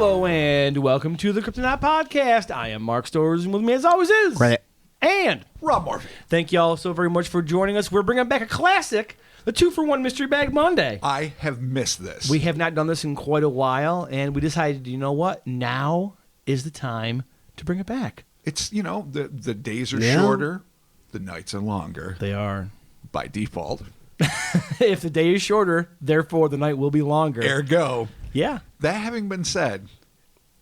Hello and welcome to the Kryptonite Podcast. I am Mark Storrs, and with me as always is... Right. And... Rob Morphy. Thank you all so very much for joining us. We're bringing back a classic, the 2-for-1 Mystery Bag Monday. I have missed this. We have not done this in quite a while, and we decided, you know what? Now is the time to bring it back. It's, the days are shorter, the nights are longer. They are. By default. If the day is shorter, therefore the night will be longer. Ergo. Yeah. That having been said,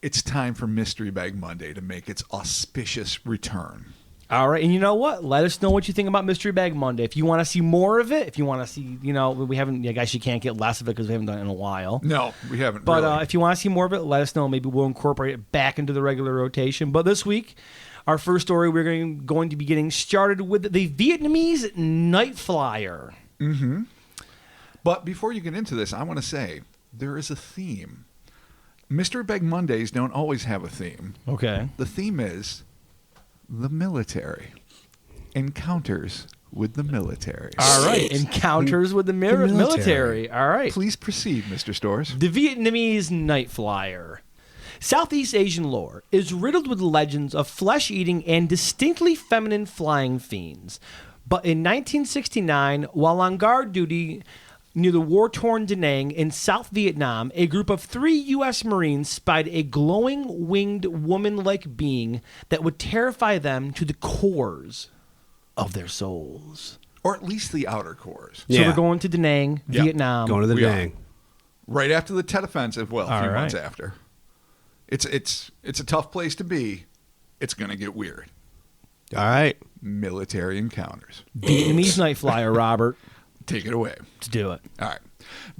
it's time for Mystery Bag Monday to make its auspicious return. All right, and you know what? Let us know what you think about Mystery Bag Monday. If you want to see more of it, if you want to see, we haven't, I guess you can't get less of it because we haven't done it in a while. No, we haven't. But really. If you want to see more of it, let us know. Maybe we'll incorporate it back into the regular rotation. But this week, our first story, we're going to be getting started with the Vietnamese Night Flyer. Mm-hmm. But before you get into this, I want to say there is a theme. Mystery Bag Mondays don't always have a theme. Okay. The theme is the military. Encounters with the military. All right. Encounters with the military. All right. Please proceed, Mr. Storrs. The Vietnamese Night Flyer. Southeast Asian lore is riddled with legends of flesh-eating and distinctly feminine flying fiends. But in 1969, while on guard duty near the war-torn Da Nang in South Vietnam, a group of 3 U.S. Marines spied a glowing, winged, woman-like being that would terrify them to the cores of their souls. Or at least the outer cores. So we're going to Da Nang, Vietnam. Going to the We Dang. Right after the Tet Offensive, a few All right. months after. It's a tough place to be. It's going to get weird. All right. Military encounters. Vietnamese Night Flyer, Robert. Take it away. Let's do it. All right.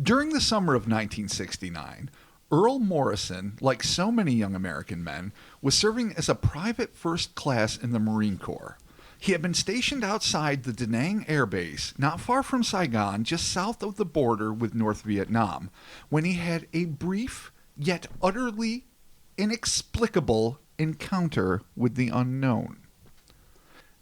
During the summer of 1969, Earl Morrison, like so many young American men, was serving as a private first class in the Marine Corps. He had been stationed outside the Da Nang Air Base, not far from Saigon, just south of the border with North Vietnam, when he had a brief yet utterly inexplicable encounter with the unknown.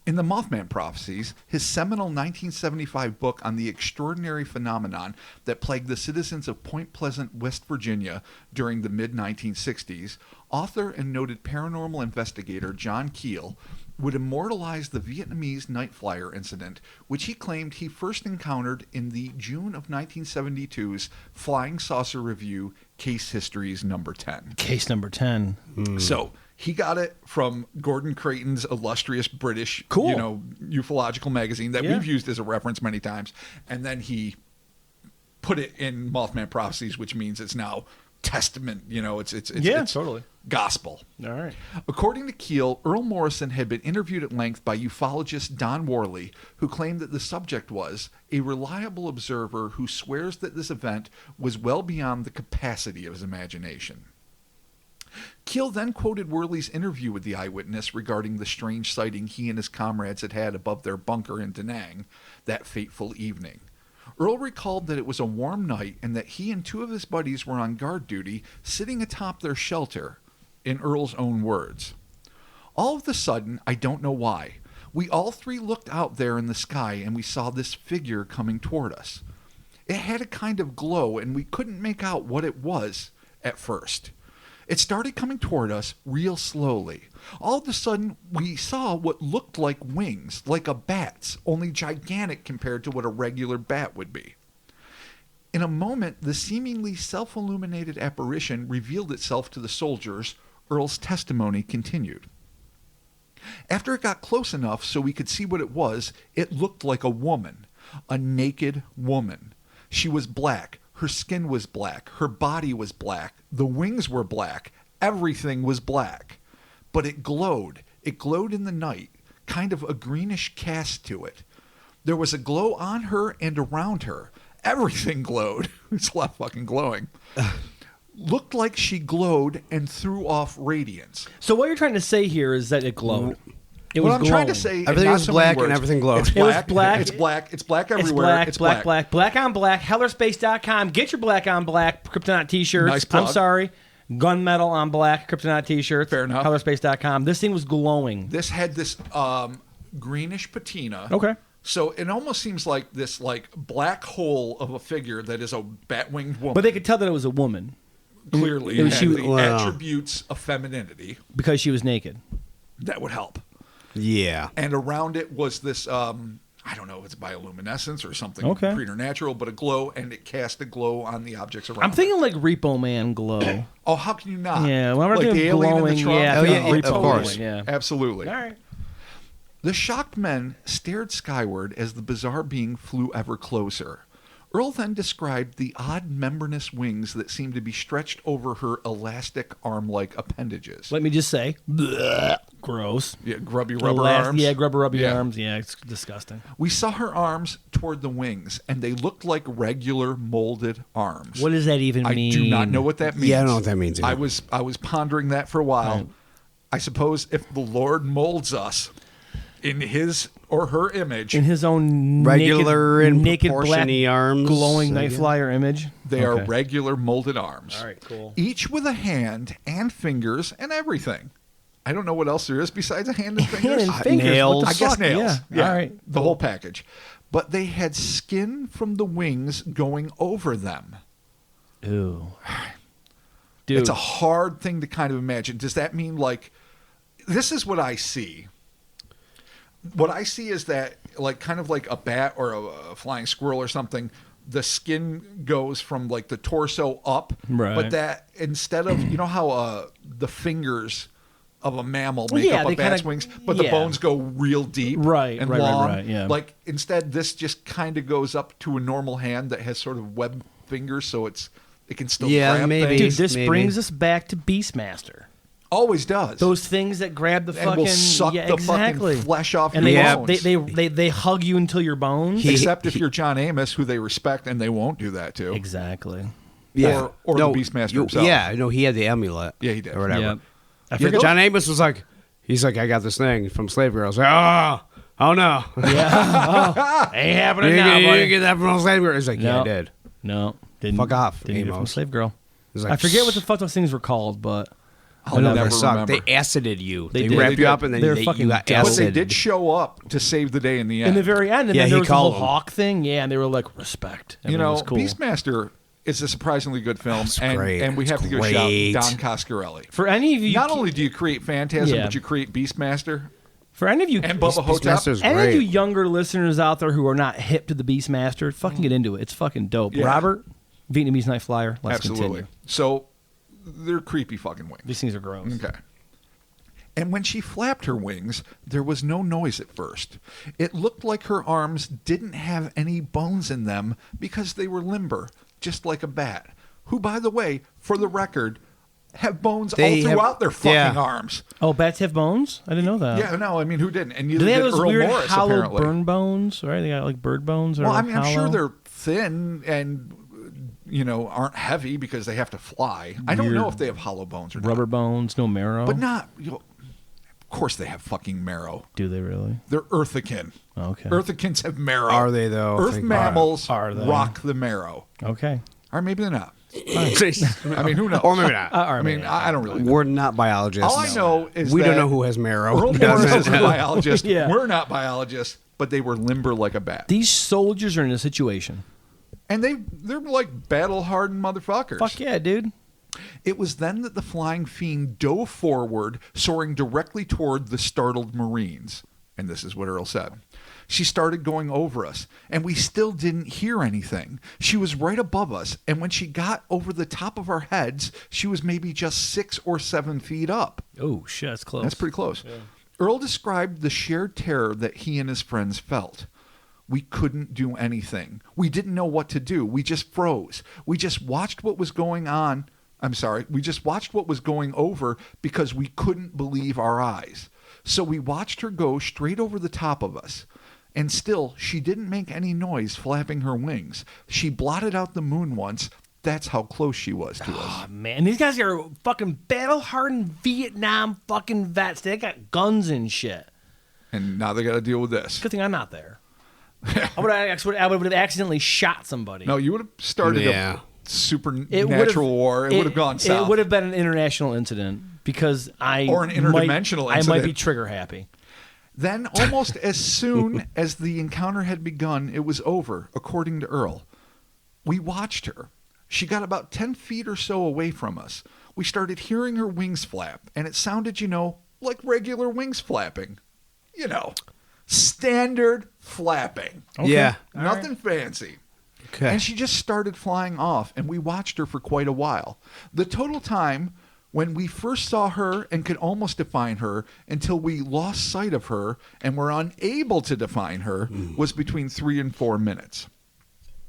In the Mothman Prophecies, his seminal 1975 book on the extraordinary phenomenon that plagued the citizens of Point Pleasant, West Virginia during the mid-1960s, author and noted paranormal investigator John Keel would immortalize the Vietnamese Night Flyer incident, which he claimed he first encountered in the June of 1972's Flying Saucer Review, Case Histories number 10. Case number 10. So he got it from Gordon Creighton's illustrious British, ufological magazine that we've used as a reference many times. And then he put it in Mothman Prophecies, which means it's now testament. It's totally. Gospel. All right. According to Keel, Earl Morrison had been interviewed at length by ufologist Don Worley, who claimed that the subject was a reliable observer who swears that this event was well beyond the capacity of his imagination. Keel then quoted Worley's interview with the eyewitness regarding the strange sighting he and his comrades had had above their bunker in Da Nang that fateful evening. Earl recalled that it was a warm night and that he and 2 of his buddies were on guard duty, sitting atop their shelter, in Earl's own words. All of a sudden, I don't know why, we all 3 looked out there in the sky and we saw this figure coming toward us. It had a kind of glow and we couldn't make out what it was at first. It started coming toward us real slowly. All of a sudden, we saw what looked like wings, like a bat's, only gigantic compared to what a regular bat would be. In a moment, the seemingly self-illuminated apparition revealed itself to the soldiers. Earl's testimony continued. After it got close enough so we could see what it was, it looked like a woman, a naked woman. She was black. Her skin was black. Her body was black. The wings were black. Everything was black. But it glowed. It glowed in the night, kind of a greenish cast to it. There was a glow on her and around her. Everything glowed. It's not fucking glowing. Looked like she glowed and threw off radiance. So what you're trying to say here is that it glowed. It What was I'm glowing. trying to say, Everything not was so many black and words. everything glowed. It's It was black. black. It's black. It's black It's everywhere. black. Black on black. Hellerspace.com. Get your black on black Kryptonite t-shirts. Nice plug. I'm sorry. Gunmetal on black Kryptonite t-shirts. Fair enough. Hellerspace.com. This thing was glowing. This had this greenish patina. Okay. So it almost seems like this black hole of a figure that is a bat-winged woman. But they could tell that it was a woman. clearly It was- had she- the well. attributes of femininity. Because she was naked. That would help. Yeah. And around it was this, I don't know if it's bioluminescence or something Okay. preternatural, but a glow, and it cast a glow on the objects around I'm it. thinking like Repo Man glow. Oh, how can you not? Yeah, whenever like I the think alien glowing, in the trunk? yeah, I Oh, think yeah, Repo of Man, course. yeah. Absolutely. All right. The shocked men stared skyward as the bizarre being flew ever closer. Earl then described the odd membranous wings that seemed to be stretched over her elastic arm-like appendages. Let me just say, bleh, gross. Yeah, grubby rubber arms. Yeah, rubber Yeah. arms. Yeah, it's disgusting. We saw her arms toward the wings, and they looked like regular molded arms. What does that even I mean? do not know what that means. Yeah, I don't know what that means either. I was pondering that for a while. Right. I suppose if the Lord molds us in his or her image, In his own Regular naked, and naked black proportion-y arms, glowing I night guess. flyer image. they are Okay. regular molded arms. All right, cool. Each with a hand and fingers and everything. I don't know what else there is besides a hand and fingers. Hand and fingers. nails. What I the guess fuck? nails. Yeah. All right. The whole package. But they had skin from the wings going over them. Ew. Dude. It's a hard thing to kind of imagine. Does that mean like this is what I see? What I see is that like kind of like a bat or a flying squirrel or something, the skin goes from like the torso up, Right. but that instead of you know how the fingers of a mammal make Yeah, up they a bat's kinda- wings, but the yeah. bones go real deep, Right, and right, long. right, yeah. Like instead, this just kind of goes up to a normal hand that has sort of webbed fingers, so it can still Yeah, grab maybe. things. Dude, this maybe. brings us back to Beastmaster. Always does. Those things that grab the and fucking will suck yeah, the exactly. fucking flesh off and your they, bones. they hug you until your bones. Except if you're John Amos, who they respect, and they won't do that to. Exactly. Yeah. Or the Beastmaster himself. Yeah, no, he had the amulet. Yeah, he did. Or whatever. Yep. I Yeah, forget. John Amos was like, he's like, I got this thing from Slave Girls. Like, oh no. Yeah. Oh, ain't happening You now, didn't buddy. get that from Slave Girls. He's like, yeah, No. I did. No. Didn't, Fuck off, Didn't get it from Amos. Slave Girl. He's like, I forget what the fuck those things were called, but I'll never sucked. remember. They acided you. They They, did. wrapped They you did. up and then They were you fucking got dope. But they acid. did show up to save the day in the end. in the very end, and Yeah, then there he was the whole called them. hawk thing. Yeah, and they were like, respect. you Everything know, was cool. Beastmaster is a surprisingly good film, It's and, great. and we It's have to give great. a shout Don Coscarelli. For any of you, Not only do you create Phantasm, Yeah. but you create Beastmaster for any of you, and Bubba Hotep. Beastmaster's any of great. you younger listeners out there who are not hip to the Beastmaster, fucking get into it. It's fucking dope. Yeah. Robert, Vietnamese Night Flyer. Let's Absolutely. continue. So they're creepy fucking wings. These things are gross. Okay. And when she flapped her wings, there was no noise at first. It looked like her arms didn't have any bones in them because they were limber, just like a bat, who, by the way, for the record, have bones They all have- throughout their fucking yeah. arms. Oh, bats have bones? I didn't know that. Yeah, no, I mean, who didn't? And Do neither they have did those Earl weird Morris, hollow apparently. burn bones? Right? They got like bird bones. Or Well, I mean, I'm sure hollow? they're thin and, you know, aren't heavy because they have to fly. I don't Weird know if they have hollow bones or not. rubber bones, no marrow. But not, you know, of course they have fucking marrow. Do they really? They're earthican. Okay. Earthicans have marrow. Are they, though? I Earth think- mammals Are they? rock the marrow. Okay. Or maybe they're not. I I mean, who knows? Or maybe not. I mean, I don't really know. We're not biologists. All I know is we that don't know who has marrow. Earl Morris is a biologist. Yeah. We're not biologists, but they were limber like a bat. These soldiers are in a situation. And they're like battle-hardened motherfuckers. Fuck yeah, dude. It was then that the flying fiend dove forward, soaring directly toward the startled Marines. And this is what Earl said. She started going over us, and we still didn't hear anything. She was right above us, and when she got over the top of our heads, she was maybe just 6 or 7 feet up. Oh, shit, that's close. That's pretty close. Earl described the shared terror that he and his friends felt. We couldn't do anything. We didn't know what to do. We just froze. We just watched what was going on. I'm sorry. We just watched what was going over because we couldn't believe our eyes. So we watched her go straight over the top of us. And still, she didn't make any noise flapping her wings. She blotted out the moon once. That's how close she was to us. Oh, man. These guys are fucking battle-hardened Vietnam fucking vets. They got guns and shit. And now they got to deal with this. Good thing I'm not there. I would have accidentally shot somebody. No, you would have started Yeah. a supernatural war. It would have gone south. It would have been an international incident because Or an interdimensional I might be incident. trigger happy. Then, almost as soon as the encounter had begun, it was over, according to Earl. We watched her. She got about 10 feet or so away from us. We started hearing her wings flap, and it sounded, like regular wings flapping. Standard flapping. Okay. Yeah. Nothing fancy. Okay. And she just started flying off, and we watched her for quite a while. The total time when we first saw her and could almost define her until we lost sight of her and were unable to define her was between 3 and 4 minutes.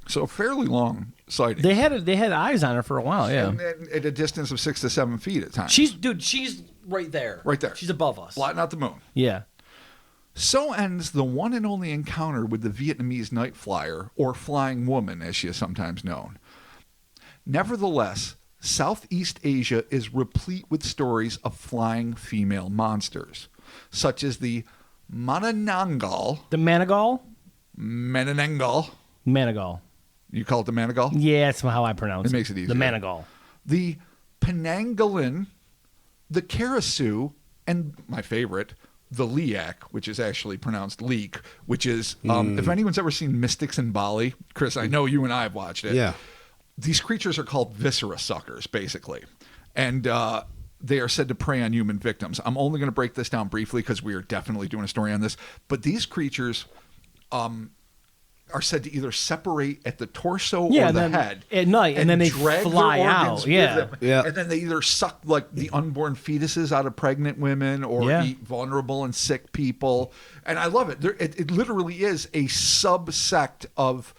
So fairly long sighting. They had eyes on her for a while, yeah. And at a distance of 6 to 7 feet at times. She's right there. Right there. She's above us. Blotting out the moon. Yeah. So ends the one and only encounter with the Vietnamese night flyer, or flying woman as she is sometimes known. Nevertheless, Southeast Asia is replete with stories of flying female monsters, such as the Manananggal. The Manigal? Manigal. You call it the Manigal? Yeah, that's how I pronounce it. It makes it easier. The Manigal. The Penangalan, the Karasu, and my favorite, the Liak, which is actually pronounced leek, which is, if anyone's ever seen Mystics in Bali, Chris, I know you and I have watched it. Yeah. These creatures are called viscera suckers, basically. And they are said to prey on human victims. I'm only going to break this down briefly because we are definitely doing a story on this. But these creatures are said to either separate at the torso or the head at night, and then they drag fly their out. organs Yeah. with them. Yeah. And then they either suck like the unborn fetuses out of pregnant women or eat vulnerable and sick people. And I love it. It literally is a subsect of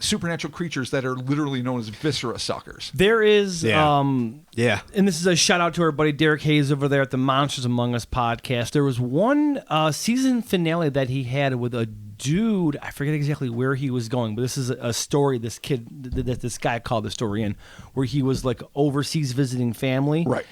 supernatural creatures that are literally known as viscera suckers. There is, Yeah. and this is a shout out to our buddy Derek Hayes over there at the Monsters Among Us podcast. There was one season finale that he had with a dude. I forget exactly where he was going, but this is a story this guy called the story in, where he was like overseas visiting family, right?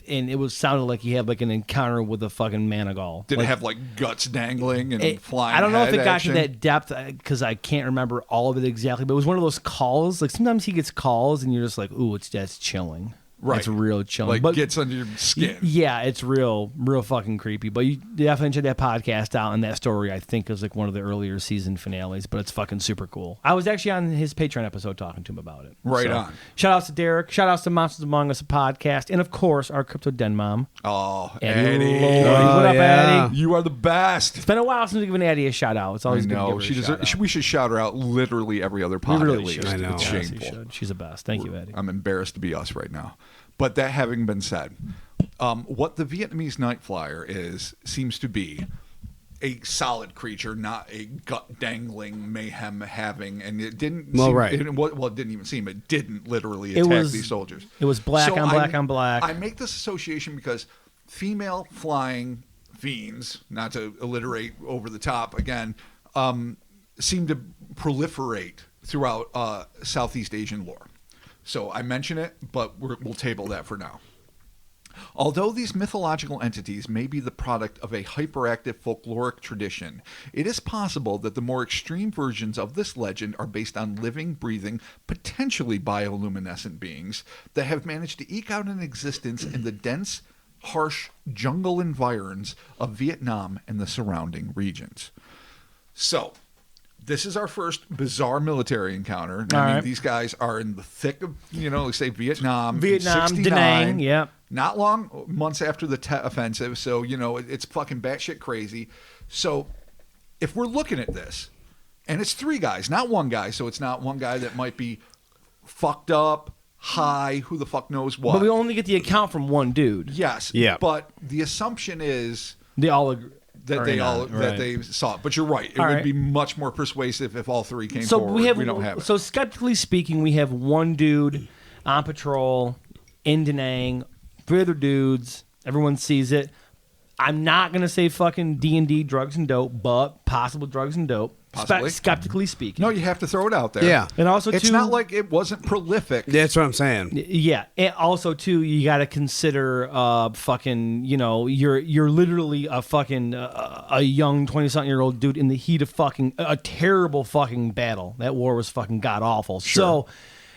And it was sounded like he had like an encounter with a fucking Manigal. Did it have like guts dangling and flying? I don't know if it got action? to that depth because I can't remember all of it exactly, but it was one of those calls. Like sometimes he gets calls and you're just like, ooh, that's chilling. Right. It's real chilling. Like gets under your skin. Yeah, it's real fucking creepy. But you definitely check that podcast out, and that story I think is like one of the earlier season finales, but it's fucking super cool. I was actually on his Patreon episode talking to him about it. Right on. Shout outs to Derek. Shout outs to Monsters Among Us podcast. And of course, our Crypto Den Mom. Oh, Eddie. Eddie. What up, Eddie? You are the best. It's been a while since we've given Eddie a shout out. It's always good to give her she a shout out. We should shout her out literally every other pod. We really at least. should. I know. It's Yes, shameful. you should. She's the best. Thank you, Eddie. I'm embarrassed to be us right now. But that having been said, what the Vietnamese night flyer seems to be a solid creature, not a gut dangling, mayhem having, and it didn't. It didn't even seem. It didn't literally attack these soldiers. It was black on black on black. I make this association because female flying fiends, not to alliterate over the top again, seem to proliferate throughout Southeast Asian lore. So I mention it, but we'll table that for now. Although these mythological entities may be the product of a hyperactive folkloric tradition, it is possible that the more extreme versions of this legend are based on living, breathing, potentially bioluminescent beings that have managed to eke out an existence in the dense, harsh jungle environs of Vietnam and the surrounding regions. So, this is our first bizarre military encounter. I mean, these guys are in the thick of, say Vietnam, Da Nang, yeah. Not long, months after the Tet Offensive, so, it's fucking batshit crazy. So, if we're looking at this, and it's 3 guys, not 1 guy, so it's not 1 guy that might be fucked up, high, who the fuck knows what. But we only get the account from 1 dude. Yes. Yeah. But the assumption is They all agree. that they saw it. But you're right. It would be much more persuasive if all 3 came forward. We don't have it. So skeptically speaking, we have 1 dude on patrol in Da Nang, 3 other dudes. Everyone sees it. I'm not gonna say fucking D&D drugs and dope, but possible drugs and dope. Possibly. Skeptically speaking. No, you have to throw it out there. Yeah. And also, it's not like it wasn't prolific. That's what I'm saying. Yeah, and also too, you got to consider, fucking, you're literally a fucking a young 20-something-year-old dude in the heat of fucking a terrible fucking battle. That war was fucking god awful. Sure. So,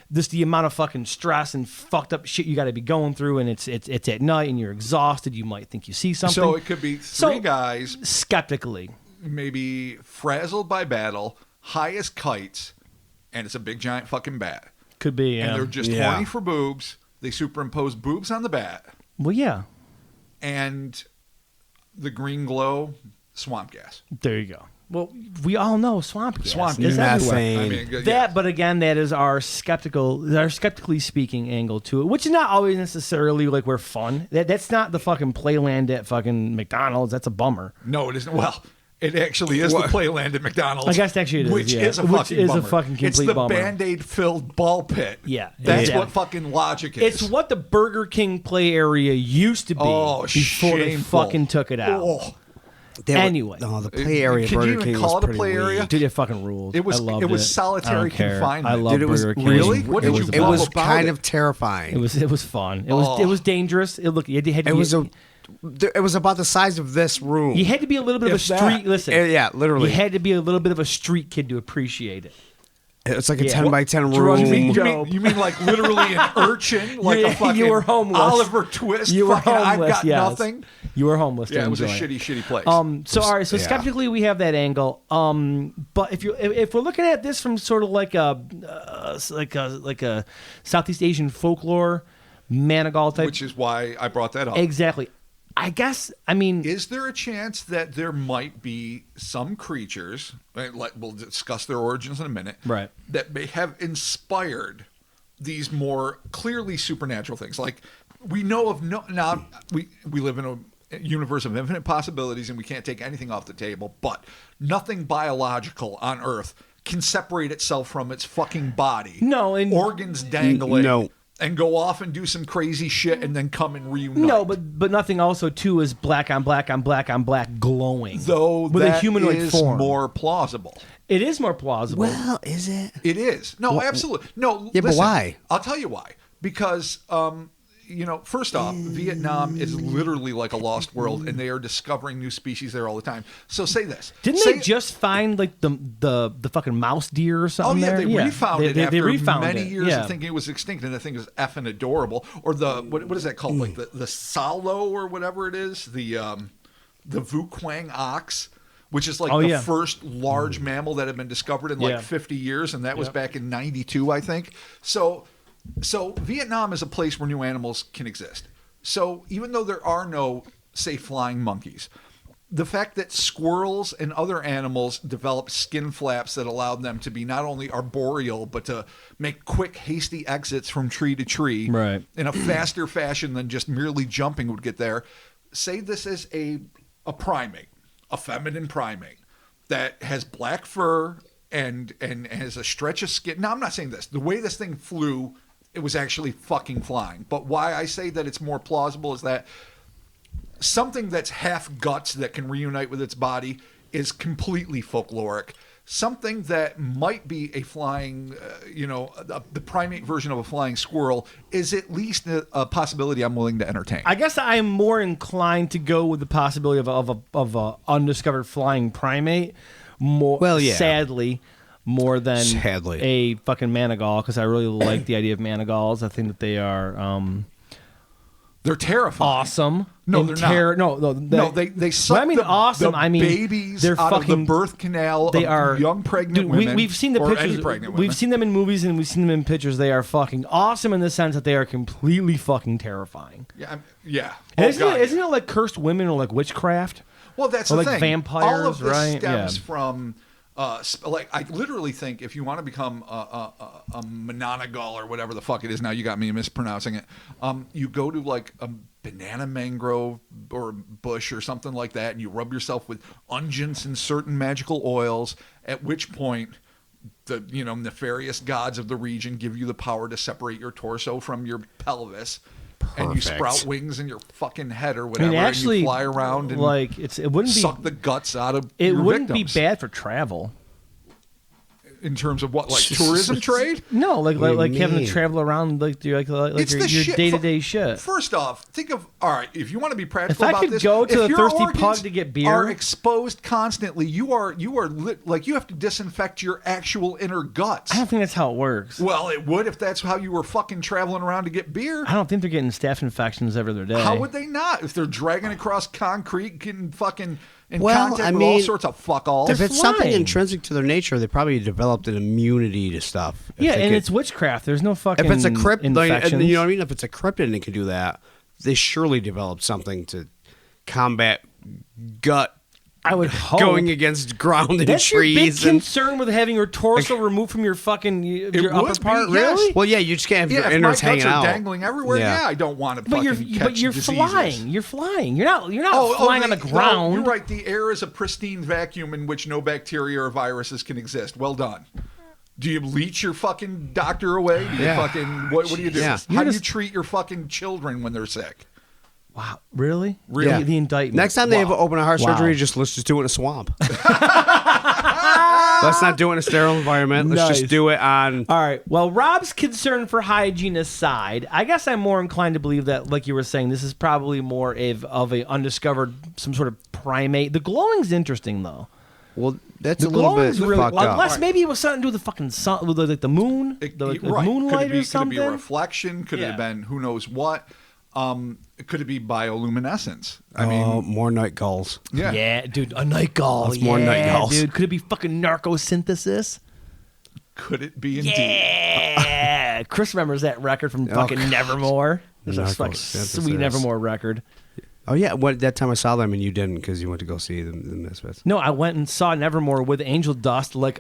this the amount of fucking stress and fucked up shit you got to be going through, and it's at night and you're exhausted. You might think you see something. So it could be 3 guys skeptically. Maybe frazzled by battle, high as kites, and it's a big giant fucking bat. Could be, yeah. And they're just Yeah. horny for boobs. They superimpose boobs on the bat. Well, yeah. And the green glow, swamp gas. There you go. Well, we all know swamp gas Swamp is gas. everywhere. I mean, That, but again, that is our skeptically speaking angle to it, which is not always necessarily like we're fun. That's not the fucking playland at fucking McDonald's. That's a bummer. No, it isn't. Well, it actually is the playland at McDonald's. I guess actually it is, which yeah. is a Which fucking is a bummer. fucking complete It's the bummer. Band-Aid filled ball pit. Yeah, That's yeah. what fucking logic is. It's what the Burger King play area used to be before they shameful. fucking took it out. Oh. Anyway. No, the play area. Can you Burger even King call was it a pretty play area? weak. Dude, it fucking ruled. It was- I loved it was solitary I don't care. confinement. I love Dude, it was Burger King. really? What did you was It love was about kind it? of terrifying. It was fun. It was dangerous. It looked. You had to It be, was it was about the size of this room. You had to be a little bit of a If that. street. Listen. Yeah, literally. You had to be a little bit of a street kid to appreciate it. It's like a Yeah. 10 by 10 Drugs room. and You mean like literally an urchin, like Yeah, a fucking you were homeless. Oliver Twist? You were fucking, homeless. I've got yes. nothing. You were homeless. Yeah, to it was a enjoy shitty place. So all right, so Yeah. skeptically we have that angle. But if we're looking at this from sort of like a Southeast Asian folklore, Manigal type, Which is why I brought that up. exactly. I guess I mean Is there a chance that there might be some creatures, we'll discuss their origins in a minute, Right. that may have inspired these more clearly supernatural things? Like, we know of now we live in a universe of infinite possibilities and we can't take anything off the table, but nothing biological on Earth can separate itself from its fucking body. No, and- organs dangling. No. And go off and do some crazy shit and then come and reunite. no, but nothing also too is black on black on black on black glowing. Though with that a humanoid is form. more plausible. It is more plausible. Well, is it? It is. No, absolutely. No, Yeah, but listen, why? I'll tell you why. Because, first off, Vietnam is literally like a lost world, and they are discovering new species there all the time. So say this. Didn't Say- they just find like the fucking mouse deer or Oh something? yeah, there? they refound it after refound many it. years yeah. of thinking it was extinct, and I think it was effing adorable. Or the what is that called? Like the salo or whatever it is. The Vu Quang ox, which is like Oh, the yeah. first large mammal that had been discovered in like Yeah. 50 years, and that was Yep. back in '92, I think. So Vietnam is a place where new animals can exist. So even though there are no, say, flying monkeys, the fact that squirrels and other animals develop skin flaps that allowed them to be not only arboreal, but to make quick, hasty exits from tree to tree Right. in a faster fashion than just merely jumping would get there. Say this is a primate, a feminine primate that has black fur and has a stretch of skin. Now, I'm not saying this. The way this thing flew, it was actually fucking flying. But why I say that it's more plausible is that something that's half guts that can reunite with its body is completely folkloric. Something that might be a flying, the primate version of a flying squirrel is at least a possibility I'm willing to entertain. I guess I am more inclined to go with the possibility of a undiscovered flying primate. More, Well, yeah. sadly, more than Sadly. a fucking Manigal, because I really like the idea of Manigals. I think that they are They're terrifying. awesome. No, And they're not. No, They suck when I mean awesome, the I mean babies they're out fucking, of the birth canal They of are young pregnant dude, women. We've seen the or pictures. any pregnant women. We've seen them in movies and we've seen them in pictures. They are fucking awesome in the sense that they are completely fucking terrifying. Yeah. And Oh, isn't, God, it, isn't it like cursed women or like witchcraft? Well, that's or the like thing. vampires, All of this right? stems Yeah. from, I literally think if you want to become a Mananagal or whatever the fuck it is now, you got me mispronouncing it. You go to like a banana mangrove or bush or something like that, and you rub yourself with unguents and certain magical oils. At which point, the nefarious gods of the region give you the power to separate your torso from your pelvis. And you Perfect. sprout wings in your fucking head or whatever, I mean, actually, and you fly around and like it wouldn't suck be the guts out of it your wouldn't victims. be bad for travel. In terms of what, like tourism trade? No, like What do you like having to mean? travel around like your It's your the shit. day to day shit. First off, think of, all right, if you want to be practical If I about could this, go to if the your Thirsty organs Pug to get beer- are exposed constantly, you have to disinfect your actual inner guts. I don't think that's how it works. Well, it would if that's how you were fucking traveling around to get beer. I don't think they're getting staph infections every other day. How would they not? If they're dragging across concrete, getting fucking in Well, contact I with all mean, sorts of fuck alls. If it's something flying. intrinsic to their nature, they probably developed an immunity to stuff. If Yeah, they and could- it's witchcraft. There's no fucking if it's a cryptid, infections. you know what I mean? If it's a cryptid and it can do that, they surely developed something to combat gut I would hope. going against ground and That's your big trees. And, concern with having your torso removed from your fucking your upper would be, part, yes. really? well, yeah, you just can't have your yeah, if my innards guts hanging are out. dangling everywhere, Yeah. I don't want to But fucking catch you're diseases. flying. You're flying. You're not flying on the ground. You're right. The air is a pristine vacuum in which no bacteria or viruses can exist. Well done. Do you leech your fucking doctor away? Do you Yeah. fucking what do you do? Yeah. How do you just- treat your fucking children when they're sick? Wow, really? Really? Yeah. The indictment. Next time they have Wow. open heart Wow. surgery, let's just do it in a swamp. Let's not do it in a sterile environment. Let's Nice. just do it on. All right. Well, Rob's concern for hygiene aside, I guess I'm more inclined to believe that, like you were saying, this is probably more of a undiscovered, some sort of primate. The glowing's interesting, though. Well, that's The a little bit glowing's really, fucked up. unless maybe it was something to do with the fucking sun, with the moon, the Right. moonlight could it be, or something. Could it be a reflection? Could it Yeah. have been who knows what? Could it be bioluminescence? I mean, more night gulls. yeah. Yeah, dude, a night gull. That's more night gulls. Dude, could it be fucking narcosynthesis? Could it be indeed? Yeah, Chris remembers that record from fucking Nevermore. There's a fucking Narcosynthesis. sweet Nevermore record. Oh yeah, that time I saw them and you didn't because you went to go see the Misfits. No, I went and saw Nevermore with Angel Dust like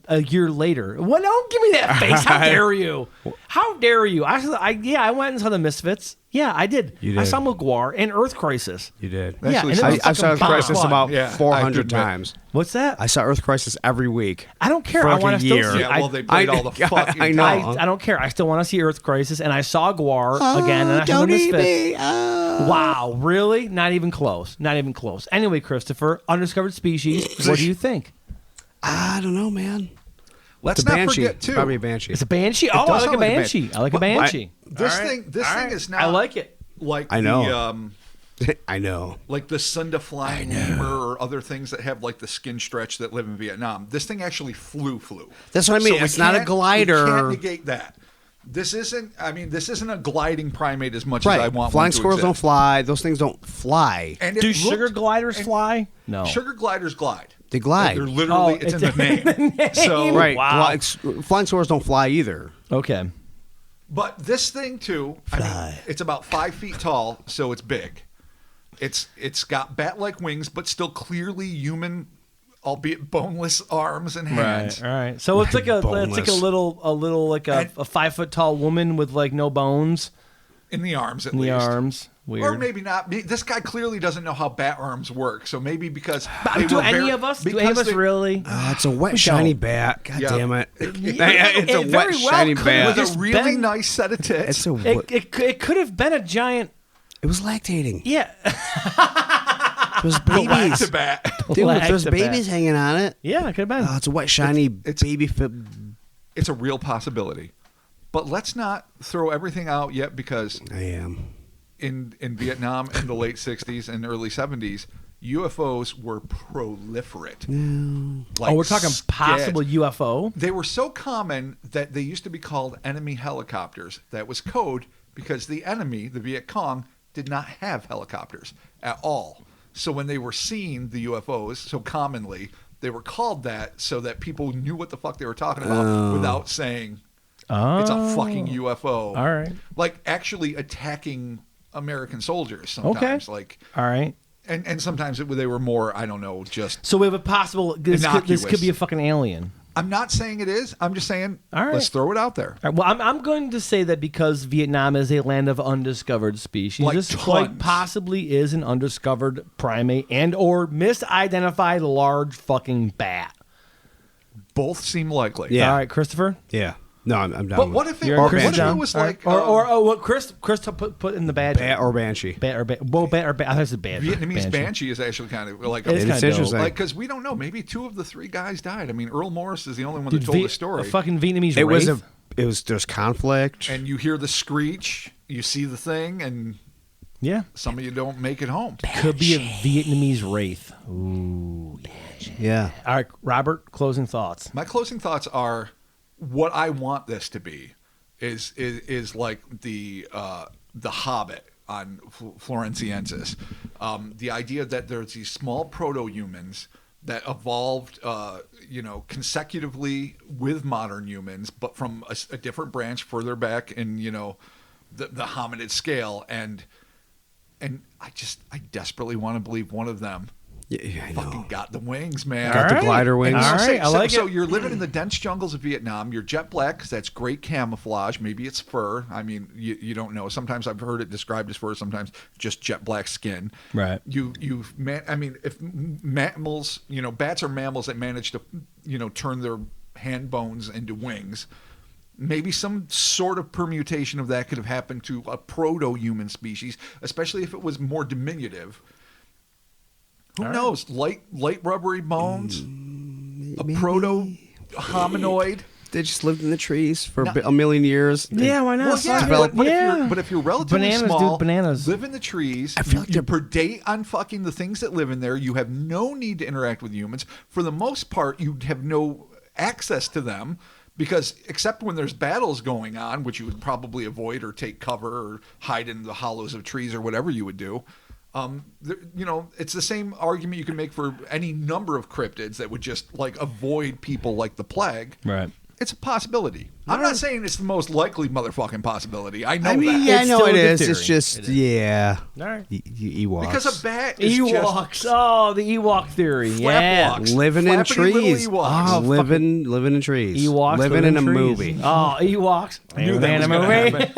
a year later. What? Don't give me that face. How dare you? How dare you? I went and saw the Misfits. Yeah, I did. You I did. saw Magwar and Earth Crisis. You did. Yeah, Actually, and it was I saw Earth fucking Crisis fun. about Yeah, I have to 400 admit. times. What's that? I saw Earth Crisis every week. I don't care. For I like want a to still year. see. Yeah, well, they played all the fucking I know. time. I don't care. I still want to see Earth Crisis, and I saw Gwar again, and I saw the Misfits. Wow, really? Not even close. Not even close. Anyway, Christopher, undiscovered species. What do you think? I don't know, man. Let's It's a not banshee. forget too. Probably a banshee. It's a banshee. Oh, I does like a sound like a banshee. I like a But- but- banshee. This All right. thing, this All thing right. is not. I like it. Like I know. I know. Like the Sunda flying lemur or other things that have like the skin stretch that live in Vietnam. This thing actually flew. That's what I mean. we It's not a can't- glider. We can't negate that. This isn't. I mean, this isn't a gliding primate as much Right. as I want. Flying one to squirrels don't exist. fly. Those things don't fly. And it Do looked- sugar gliders and fly? No. Sugar gliders glide. They glide. They're literally. Oh, it's in it's the name. So Right. Wow. Flying squirrels don't fly either. Okay. But this thing too, I mean, it's about 5 feet tall, so it's big. It's got bat-like wings, but still clearly human, albeit boneless arms and hands. All right. So it's like a Boneless. little like a 5 foot tall woman with like no bones In the arms, at in least. the arms. Weird. Or maybe not. This guy clearly doesn't know how bat arms work. So maybe because Do any of us really? It's a wet, shiny bat. God Yeah. damn it. It- It's a it wet, very well shiny could bat. with just a really been- nice set of tits. It's a. It could have been a giant. It was lactating. Yeah. There's Galactic babies. bat. Dude, there's Galactic babies bat. hanging on it. Yeah, it could have been. Oh, it's a wet, shiny baby. It's a real possibility. But let's not throw everything out yet because I am. in Vietnam in the late 60s and early 70s, UFOs were proliferate. Like We're talking possible scads. UFO. They were so common that they used to be called enemy helicopters. That was code because the enemy, the Viet Cong, did not have helicopters at all. So when they were seeing the UFOs so commonly, they were called that so that people knew what the fuck they were talking about without saying it's a fucking UFO. All right. Like actually attacking American soldiers sometimes. Okay. Like All right. and sometimes they were more, I don't know, just So we have a possible. This Innocuous. could be a fucking alien. I'm not saying it is. I'm just saying All right. let's throw it out there. All right, well, I'm going to say that because Vietnam is a land of undiscovered species, Like this tons. quite possibly is an undiscovered primate and or misidentified large fucking bat. Both seem likely. Yeah. All right, Christopher. Yeah. No, I'm down. But with what if it, You're what Chris if it down? was All like right. or what Chris put in the badge? bat or banshee? Bat or bat. Well, bat or bat. I thought it was bad. Vietnamese banshee is actually kind of like It's It's kinda dope. interesting. like because we don't know. Maybe 2 of the 3 guys died. I mean, Earl Morris is the only one Dude, that told the A story. fucking Vietnamese It was wraith? there's conflict. And you hear the screech, you see the thing, and Yeah. some of you don't make it home. Could be a Vietnamese wraith. Ooh. Yeah. All right, Robert, closing thoughts. My closing thoughts are what I want this to be is like the Hobbit on Florentiensis. The idea that there's these small proto-humans that evolved, consecutively with modern humans, but from a different branch further back in, the hominid scale. And I desperately want to believe one of them I fucking know. got the wings, man. Got the glider wings. All right, I like so it. you're living in the dense jungles of Vietnam. You're jet black because that's great camouflage. Maybe it's fur. I mean, you don't know. Sometimes I've heard it described as fur. Sometimes just jet black skin. Right. If mammals, bats are mammals that manage to, turn their hand bones into wings. Maybe some sort of permutation of that could have happened to a proto-human species, especially if it was more diminutive. Who knows? Light rubbery bones, a proto-hominoid. They just lived in the trees for a million years. Yeah, why not? Well, yeah, Develop- but if you're relatively Bananas, small, dude, bananas. live in the trees, I feel like you predate on fucking the things that live in there. You have no need to interact with humans. For the most part, you have no access to them because except when there's battles going on, which you would probably avoid or take cover or hide in the hollows of trees or whatever you would do. It's the same argument you can make for any number of cryptids that would just avoid people like the plague. Right. It's a possibility. I'm not saying it's the most likely motherfucking possibility. I know I mean, that. yeah, I It's know still it a good is. theory. It's just, It is. yeah. All right. Ewoks. Because a bat is Ewoks. just Oh, the Ewok theory. Yeah. flapwalks. Living in Flappity little trees. Ewoks. Oh, living in trees. Ewoks living in a trees. movie. Oh, Ewoks. Knew that Man, was a gonna movie.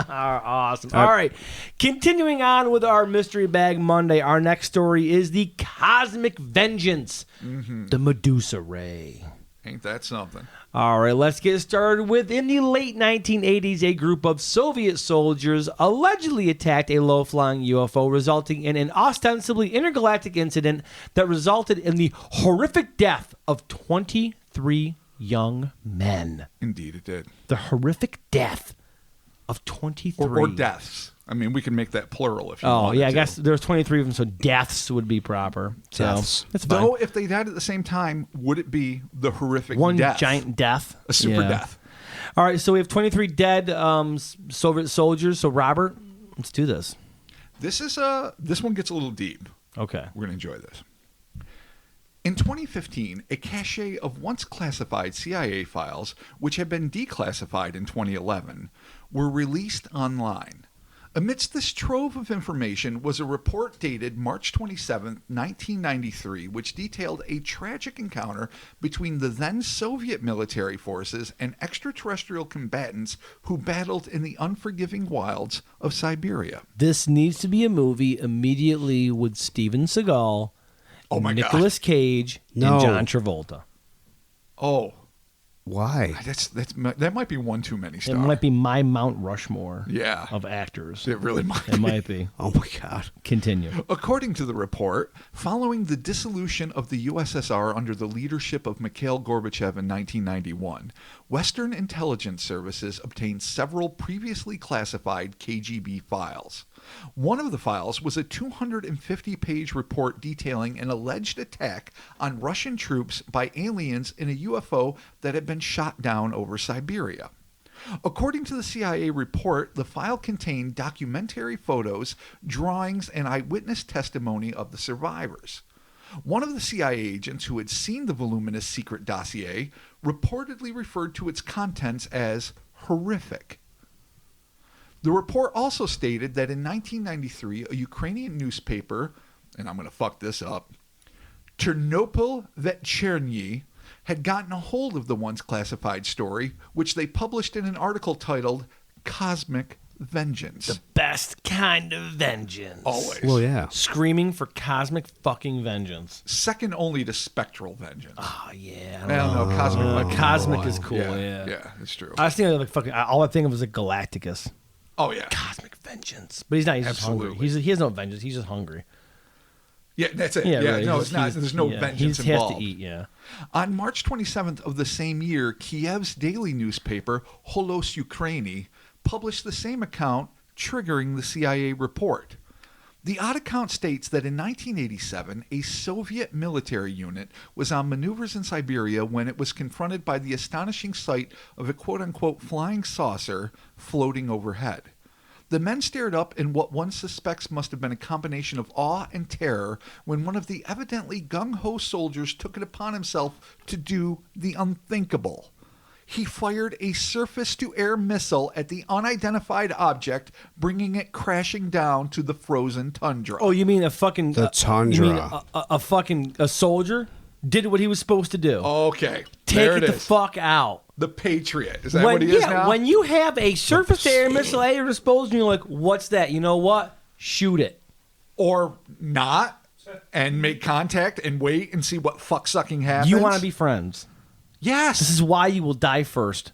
Awesome. All right. Continuing on with our Mystery Bag Monday, our next story is the Cosmic Vengeance, the Medusa Ray. Ain't that something? All right, let's get started with in the late 1980s, a group of Soviet soldiers allegedly attacked a low-flying UFO, resulting in an ostensibly intergalactic incident that resulted in the horrific death of 23 young men. Indeed, it did. The horrific death of 23. Or deaths. I mean, we can make that plural if you Oh, wanted yeah, I to. guess there's 23 of them, so deaths would be proper. So Deaths. that's fine. Though, if they died at the same time, would it be the horrific One death? giant death. A super Yeah. death. All right, so we have 23 dead Soviet soldiers. So, Robert, let's do this. This one gets a little deep. Okay. We're going to enjoy this. In 2015, a cache of once classified CIA files, which had been declassified in 2011, were released online. Amidst this trove of information was a report dated March 27, 1993, which detailed a tragic encounter between the then Soviet military forces and extraterrestrial combatants who battled in the unforgiving wilds of Siberia. This needs to be a movie immediately with Steven Seagal, Oh my God. Nicolas Cage, No. and John Travolta. Oh, Why? that might be one too many It stars. might be my Mount Rushmore Yeah. of actors. It really might It be. might be. Oh my God. Continue. According to the report, following the dissolution of the USSR under the leadership of Mikhail Gorbachev in 1991, Western intelligence services obtained several previously classified KGB files. One of the files was a 250-page report detailing an alleged attack on Russian troops by aliens in a UFO that had been shot down over Siberia. According to the CIA report, the file contained documentary photos, drawings, and eyewitness testimony of the survivors. One of the CIA agents who had seen the voluminous secret dossier reportedly referred to its contents as horrific. The report also stated that in 1993, a Ukrainian newspaper, and I'm going to fuck this up, Ternopil Vechernyi, had gotten a hold of the once classified story, which they published in an article titled Cosmic Vengeance. The best kind of vengeance. Always. Well, yeah. Screaming for cosmic fucking vengeance. Second only to spectral vengeance. Oh, yeah. I don't know. Cosmic might be Cosmic number is one. cool, Yeah, yeah. yeah, it's true. I was thinking of like fucking. All I think of was like Galacticus. Oh, yeah. Cosmic vengeance. But he's not. He's just hungry. Absolutely. He has no vengeance. He's just hungry. Yeah, that's it. Yeah, Yeah, really. no, He's- it's not. he's- There's no yeah, vengeance he has involved. to eat, yeah. On March 27th of the same year, Kiev's daily newspaper, Holos Ukraini, published the same account, triggering the CIA report. The odd account states that in 1987, a Soviet military unit was on maneuvers in Siberia when it was confronted by the astonishing sight of a quote-unquote flying saucer floating overhead. The men stared up in what one suspects must have been a combination of awe and terror when one of the evidently gung-ho soldiers took it upon himself to do the unthinkable. He fired a surface-to-air missile at the unidentified object, bringing it crashing down to the frozen tundra. Oh, you mean a fucking... The tundra. You mean a soldier did what he was supposed to do. Okay, Take there it it the is. fuck out. The Patriot. Is that what he is now? When you have a surface-to-air missile at your disposal, and you're like, what's that? You know what? Shoot it. Or not, and make contact and wait and see what fuck-sucking happens. You want to be friends. Yes. This is why you will die first.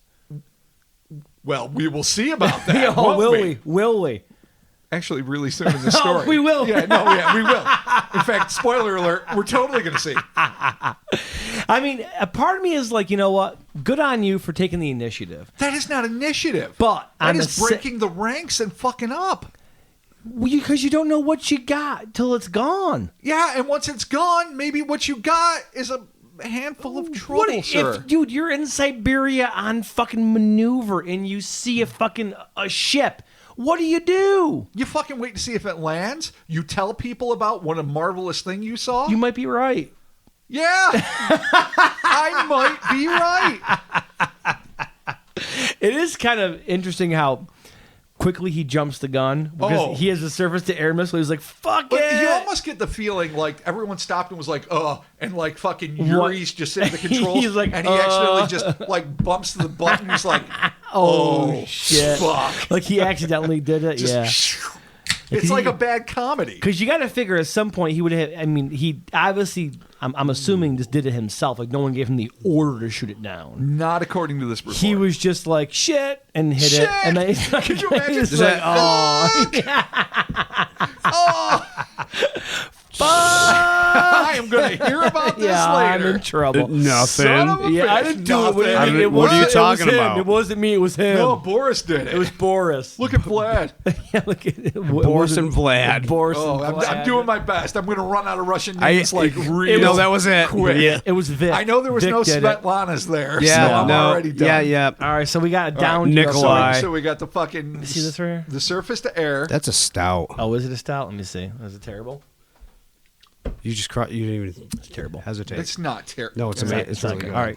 Well, we will see about that. Yeah, won't will we? we? Will we? Actually, really soon in the story. We will. Yeah, no, yeah, we will. In fact, spoiler alert, we're totally going to see. I mean, a part of me is like, you know what? Good on you for taking the initiative. That is not initiative. But that on is the breaking the ranks and fucking up. Because you don't know what you got till it's gone. Yeah, and once it's gone, maybe what you got is a handful of trouble, sir. Dude, you're in Siberia on fucking maneuver and you see a ship. What do? You fucking wait to see if it lands. You tell people about what a marvelous thing you saw. You might be right. Yeah, I might be right. It is kind of interesting how quickly he jumps the gun because he has a surface-to-air missile. He's like, fuck But it. you almost get the feeling like everyone stopped and was like, and like fucking Yuri's just sitting at the controls. He's like, and he accidentally just like bumps the button. He's like, oh shit. Fuck. Like he accidentally did it. Yeah. It's like a bad comedy. Because you got to figure at some point he would have. I mean, he obviously. I'm assuming just did it himself. Like no one gave him the order to shoot it down. Not according to this report. He was just like shit and hit it, and then he's like, Can you imagine? he's like, fuck. I am going to hear about this Yeah, later. I'm in trouble. Nothing. Son of a Yeah, I bitch. didn't do it. Nothing. What are you It talking was him. about? It wasn't me. It was him. No, Boris did it. It was Boris. Look at Vlad. Yeah, look at it. Boris and Vlad. Boris Oh, and I'm Vlad. doing my best. I'm going to run out of Russian names really No, that was it. quick. Yeah. It was Vic. I know there was Vic no did it. Svetlanas there, Yeah, so I'm no. already done. Yeah. All right, so we got a All down right, Nikolai. So we got the fucking... See this right here? The surface to air. That's a stout. Oh, is it a stout? Let me see. Is it terrible? You didn't even It's terrible. hesitate. It's not terrible. No, it's It's amazing. not, It's not really good. good.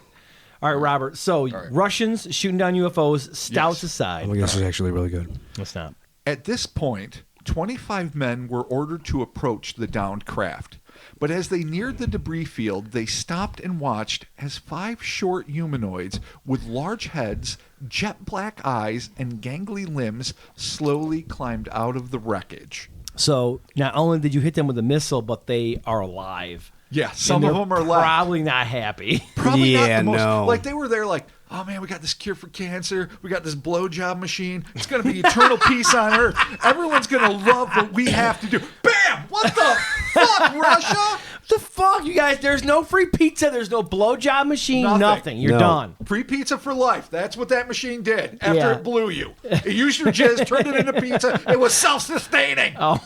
All right, Robert. So right. Russians shooting down UFOs, stouts Yes. aside. Oh my gosh, this is actually really good. Let's not. At this point, 25 men were ordered to approach the downed craft. But as they neared the debris field, they stopped and watched as 5 short humanoids with large heads, jet black eyes, and gangly limbs slowly climbed out of the wreckage. So not only did you hit them with a missile, but they are alive. Yeah, some And of they're them are left. probably not happy. Probably not Yeah, the most. no. Like they were there, like, oh man, we got this cure for cancer. We got this blowjob machine. It's gonna be eternal peace on Earth. Everyone's gonna love what we have to do. Bam! What the fuck, Russia? What the fuck, you guys? There's no free pizza. There's no blowjob machine. Nothing. You're No. done. Free pizza for life. That's what that machine did after Yeah. it blew you. It used your jizz, turned it into pizza. It was self-sustaining. Oh,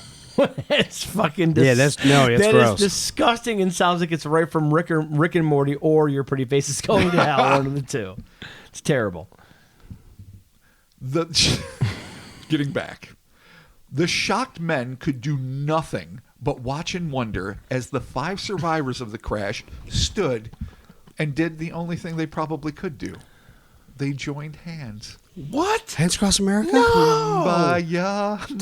it's fucking. Yeah, that's that gross. is disgusting and sounds like it's right from Rick and Morty or Your Pretty Face is Going to Hell. One of the two. It's terrible. Getting back. The shocked men could do nothing but watch and wonder as the 5 survivors of the crash stood and did the only thing they probably could do. They joined hands. What? Hands Across America? Kumbaya,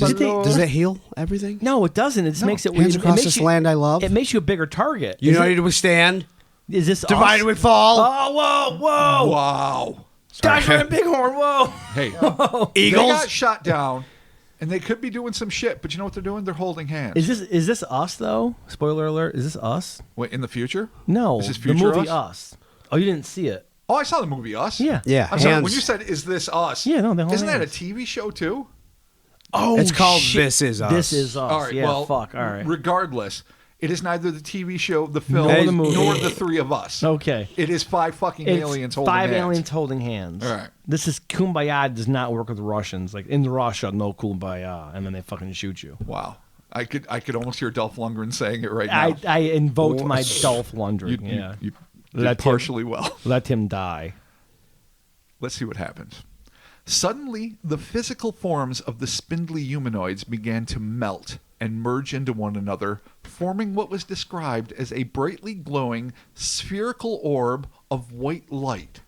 Does that heal everything? No, it doesn't. It just makes it. Hands it across makes this you- land I love. It makes you a bigger target. United we stand. Is this Divided us? we fall. Oh, whoa! Wow. Dodger and Bighorn, whoa! Hey, Eagles. they got shot down, and they could be doing some shit, but you know what they're doing? They're holding hands. Is this us though? Spoiler alert! Is this us? Wait, in the future? No, Is this the future movie Us? Us. Oh, you didn't see it? Oh, I saw the movie Us. Yeah. Yeah, I'm sorry, hands. when you said, is this us? Yeah, no, they hold Isn't that a hands. TV show, too? Oh, It's called shit. This Is Us. This is us. All right, yeah, well, fuck. All right. regardless, it is neither the TV show, the film, Nor the movie. nor the 3 of us. Okay. It is 5 fucking It's aliens holding 5 hands. aliens holding hands. All right. This is Kumbaya does not work with the Russians. Like in Russia, no Kumbaya, and then they fucking shoot you. Wow. I could almost hear Dolph Lundgren saying it right now. I invoked my Dolph Lundgren. You Let did partially well. Let him die. Let's see what happens. Suddenly, the physical forms of the spindly humanoids began to melt and merge into one another, forming what was described as a brightly glowing spherical orb of white light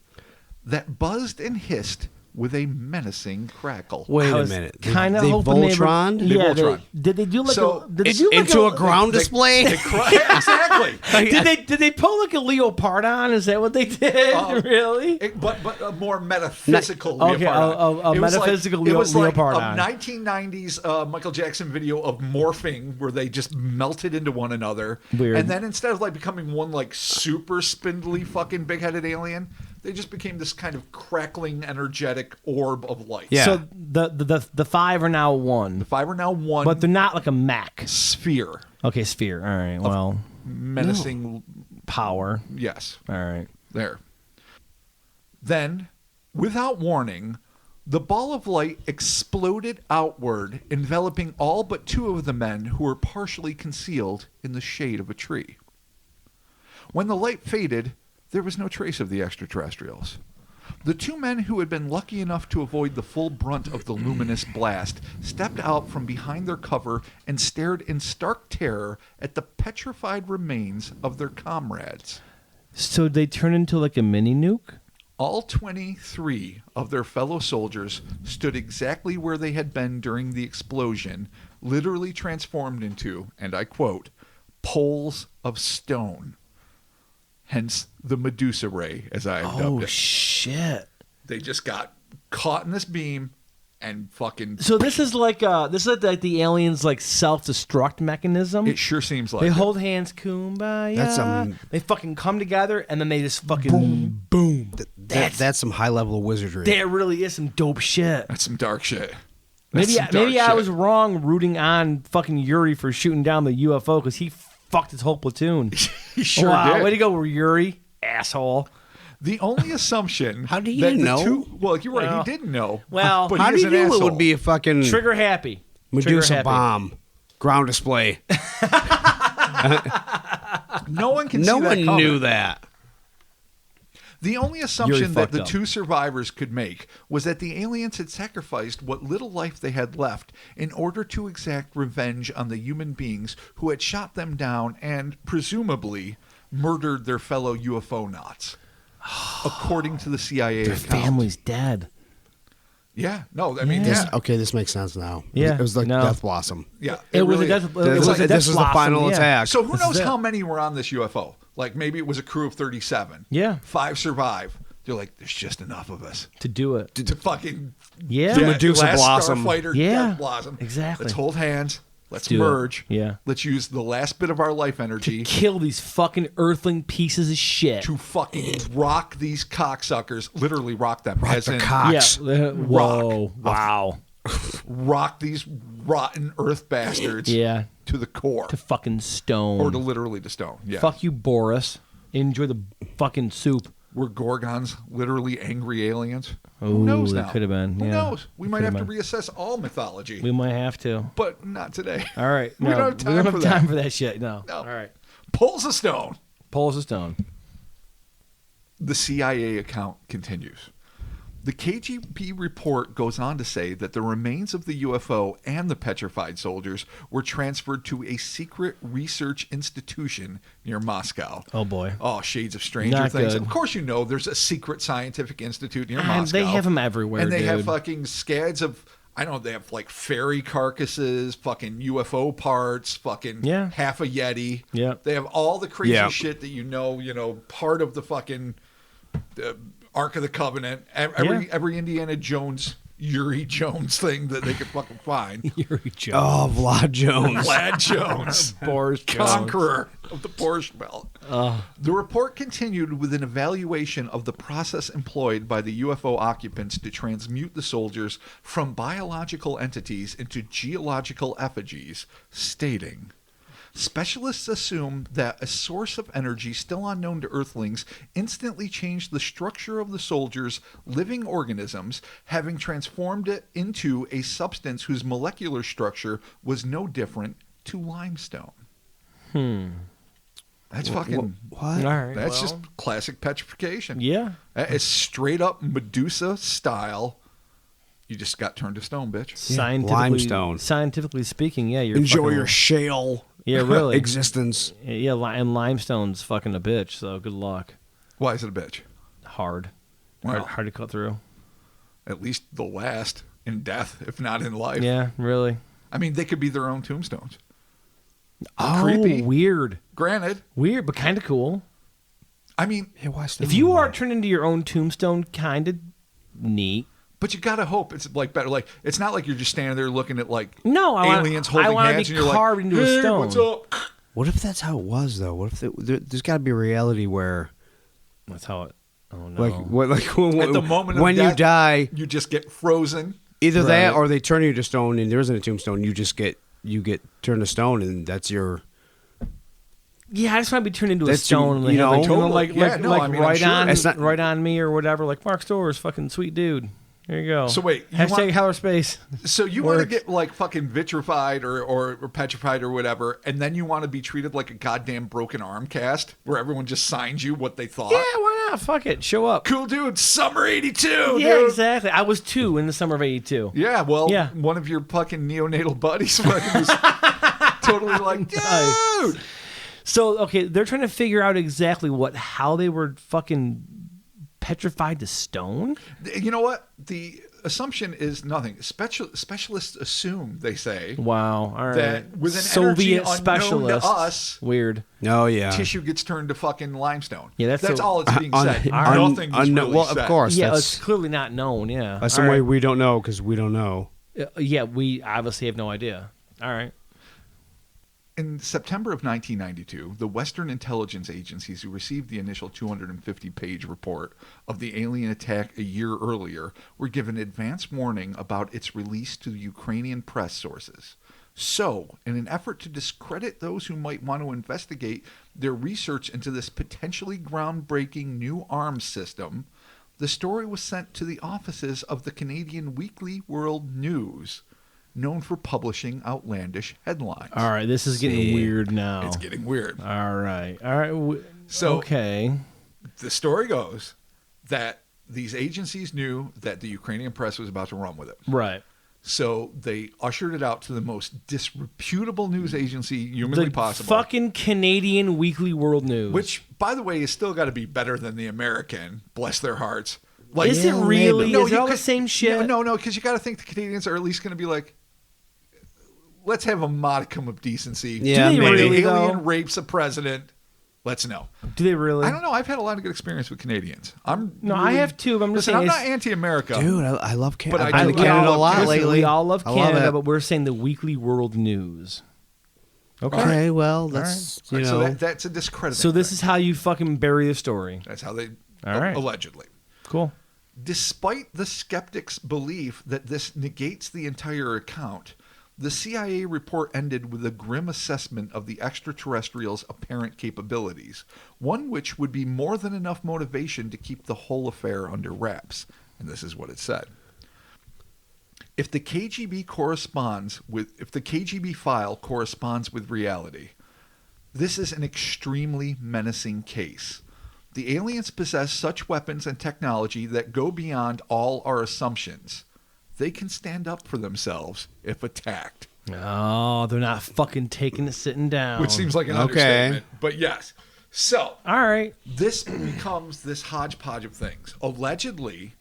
that buzzed and hissed with a menacing crackle. Wait I a was minute. kinda They hoping they would- Voltron? Yeah, Voltron. did they do like So, a? Did they do like Into a ground display? Exactly. Did they pull like a leopard on? Is that what they did? Really? But a more metaphysical Okay, leopard. a It was metaphysical it was like leopard a on. 1990s Michael Jackson video of morphing where they just melted into one another. Weird. And then instead of like becoming one like super spindly fucking big-headed alien, they just became this kind of crackling, energetic orb of light. Yeah. So the five are now one, 5 are now one but they're not like a mech. sphere. Okay, sphere. All right. Well, Menacing. power. Yes. All right. There. Then, without warning, the ball of light exploded outward, enveloping all but 2 of the men who were partially concealed in the shade of a tree. When the light faded, there was no trace of the extraterrestrials. The 2 men who had been lucky enough to avoid the full brunt of the luminous blast stepped out from behind their cover and stared in stark terror at the petrified remains of their comrades. So they turn into like a mini nuke. All 23 of their fellow soldiers stood exactly where they had been during the explosion, literally transformed into, and I quote, poles of stone. Hence the Medusa Ray, as I have dubbed it. Shit! They just got caught in this beam and fucking... So this is like the aliens like self-destruct mechanism. It sure seems like They it. hold hands, kumbaya. That's they fucking come together and then they just fucking boom. That's some high level wizardry. That really is some dope shit. That's some dark shit. That's some dark Maybe I shit. was wrong rooting on fucking Yuri for shooting down the UFO because he fucked his whole platoon. He sure wow, did. way to go, Yuri, asshole. The only assumption... How do you that the know? Well, you're right, Well- he didn't know. Well- but How he do is you an know it asshole. would be a fucking Trigger happy. Trigger Medusa happy. bomb ground display? No one can No see that one coming. knew that. The only Yuri assumption that fucked the up. 2 survivors could make was that the aliens had sacrificed what little life they had left in order to exact revenge on the human beings who had shot them down and, presumably, murdered their fellow UFO nauts. According to the CIA Their account. family's dead. Yeah, no, I mean, Yeah. yeah. Okay, this makes sense now. Yeah, It was like no. Death Blossom. Yeah, It was a really death. is. It was a death This is the blossom, final yeah. attack. So who This knows is it. how many were on this UFO? Like maybe it was a crew of 37. Yeah. 5 survive. They're like, there's just enough of us To do it. to fucking Yeah. The Medusa last Blossom. Starfighter, Yeah, Death Blossom. exactly. Let's hold hands. Let's do it. merge. Yeah. Let's use the last bit of our life energy Kill these fucking earthling pieces of shit. to fucking rock these cocksuckers. Literally rock them. Rock as the in cock. Yeah. Ox. Whoa. Wow. rock these rotten earth bastards Yeah. to the core. To fucking stone. Or to literally to stone. Yeah. Fuck you, Boris. Enjoy the fucking soup. Were Gorgons literally angry aliens? Ooh, Who knows they now? could have been, Who yeah. knows? We They might could have have to reassess all mythology. We might have to. But not today. All right. We No, don't have time we don't for have that. time for that shit. No. No. All right. Pulls a stone. Poles a stone. The CIA account continues. The KGB report goes on to say that the remains of the UFO and the petrified soldiers were transferred to a secret research institution near Moscow. Oh, boy. Oh, shades of Stranger Not Things. good. Of course you know there's a secret scientific institute near And Moscow. they have 'em everywhere, And they have dude. fucking scads of, I don't know, they have like fairy carcasses, fucking UFO parts, fucking Yeah. half a Yeti. Yeah. They have all the crazy Yeah. shit that you know, part of the fucking Ark of the Covenant, every Indiana Jones, Yuri Jones thing that they could fucking find. Yuri Jones. Oh, Vlad Jones. Vlad Jones, Boris Jones. conqueror of the Borscht Belt. The report continued with an evaluation of the process employed by the UFO occupants to transmute the soldiers from biological entities into geological effigies, stating, specialists assume that a source of energy still unknown to Earthlings instantly changed the structure of the soldiers' living organisms, having transformed it into a substance whose molecular structure was no different to limestone. That's fucking... What? All right. That's well, just classic petrification. Yeah. That is straight up Medusa style You just got turned to stone, bitch. Limestone. Scientifically speaking, yeah, you're Enjoy fucking, your shale really existence. Yeah, and limestone's fucking a bitch. So good luck. Why is it a bitch? Hard. Well, Hard to cut through. At least they'll last in death, if not in life. Yeah, really. I mean, they could be their own tombstones. Oh, Creepy. weird. Granted. Weird, but kind of cool. I mean, If you are turned into your own tombstone, kind of neat. but you gotta hope it's like better. Like it's not like you're just standing there looking at like I aliens holding want hands to and be you're carved like, into a "Hey, stone. what's up?" What if that's how it was, though? What if there's got to be a reality where, That's how it. Oh no. At the moment of when you death, die, you just get frozen. either Right. that or they turn you to stone, and there isn't a tombstone. You get turned to stone, and that's your. Yeah, I just want to be turned into a That's stone. you know? Totally. Yeah, no, I mean, I'm right sure. on, It's not- right on me or whatever. Like Mark Storrs, fucking sweet dude. There you go. So wait, you hashtag want- Howler Space. So you want to Works. get like fucking vitrified or petrified or whatever, and then you want to be treated like a goddamn broken arm cast where everyone just signs you what they thought. Yeah, why not? Fuck it. Show up. Cool dude, summer 82, Yeah, dude. exactly. I was 2 in the summer of '82. Yeah, well, Yeah. one of your fucking neonatal buddies fucking was totally like, dude. Nice. So okay, they're trying to figure out exactly how they were fucking petrified to stone. You know what? The assumption is nothing. Specialists assume, they say, Wow. All right. that with an Soviet energy unknown specialist. to us, Weird. Oh yeah. tissue gets turned to fucking limestone. Yeah, that's all it's being said. Nothing is really well, said. of course. Yeah, that's it's clearly not known. Yeah. that's All some way right. we don't know because we don't know. Yeah, we obviously have no idea. All right. In September of 1992, the Western intelligence agencies who received the initial 250-page report of the alien attack a year earlier were given advance warning about its release to Ukrainian press sources. So, in an effort to discredit those who might want to investigate their research into this potentially groundbreaking new arms system, the story was sent to the offices of the Canadian Weekly World News, known for publishing outlandish headlines. All right. This is getting weird now. It's getting weird. All right. All right. So- okay. The story goes that these agencies knew that the Ukrainian press was about to run with it. Right. So they ushered it out to the most disreputable news agency humanly The possible. fucking Canadian Weekly World News. Which, by the way, is still got to be better than the American. Bless their hearts. Like, Is it really? No, Is it all the could- same shit? No, because you got to think the Canadians are at least going to be like, let's have a modicum of decency. Yeah, Do they maybe. really, The alien though? rapes a president. Let's know. Do they really? I don't know. I've had a lot of good experience with Canadians. I have too, but I'm just Listen, saying I'm not it's- anti-America. Dude, I love Canada. But I've I been do- to Canada a love lot Canada. lately. We all love I Canada, it. but we're saying the Weekly World News. Okay, well, that's All right, you so know. that's a discredit. So this is how you fucking bury the story. That's how they All right. allegedly. Cool. Despite the skeptics' belief that this negates the entire account, the CIA report ended with a grim assessment of the extraterrestrials' apparent capabilities, one which would be more than enough motivation to keep the whole affair under wraps. And this is what it said. If the KGB file corresponds with reality, this is an extremely menacing case. The aliens possess such weapons and technology that go beyond all our assumptions. They can stand up for themselves if attacked. Oh, they're not fucking taking it sitting down. Which seems like an Okay. understatement, but yes. So, All right. this becomes this hodgepodge of things. Allegedly,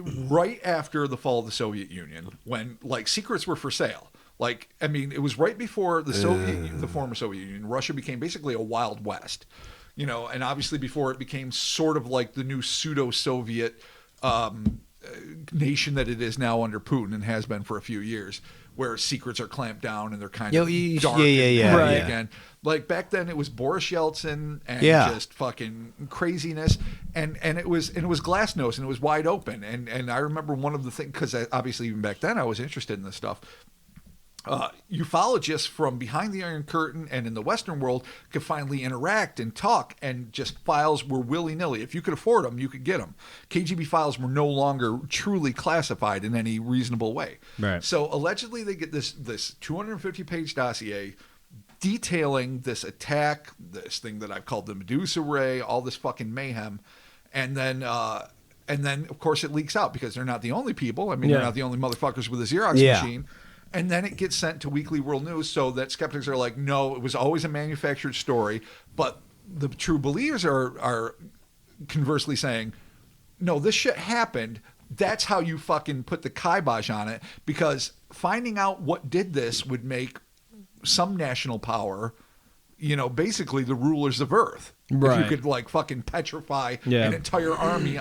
right after the fall of the Soviet Union, when like secrets were for sale. Like, I mean, it was right before the former Soviet Union, Russia became basically a Wild West. You know, and obviously before it became sort of like the new pseudo-Soviet nation that it is now under Putin and has been for a few years, where secrets are clamped down and they're kind of dark and yeah. gritty Right. again. Like back then, it was Boris Yeltsin and Yeah. just fucking craziness, and it was glasnost and it was wide open. And I remember one of the things, because obviously even back then I was interested in this stuff. Ufologists from behind the Iron Curtain and in the Western world could finally interact and talk, and just files were willy-nilly. If you could afford them, you could get them. KGB files were no longer truly classified in any reasonable way. Right. So allegedly they get this 250-page dossier detailing this attack, this thing that I've called the Medusa Ray, all this fucking mayhem, and then And then, of course, it leaks out because they're not the only people. I mean, Yeah. they're not the only motherfuckers with a Xerox Yeah. machine. And then it gets sent to Weekly World News so that skeptics are like, no, it was always a manufactured story. But the true believers are conversely saying, no, this shit happened. That's how you fucking put the kibosh on it, because finding out what did this would make some national power, basically the rulers of Earth. Right. If you could like fucking petrify Yeah. an entire army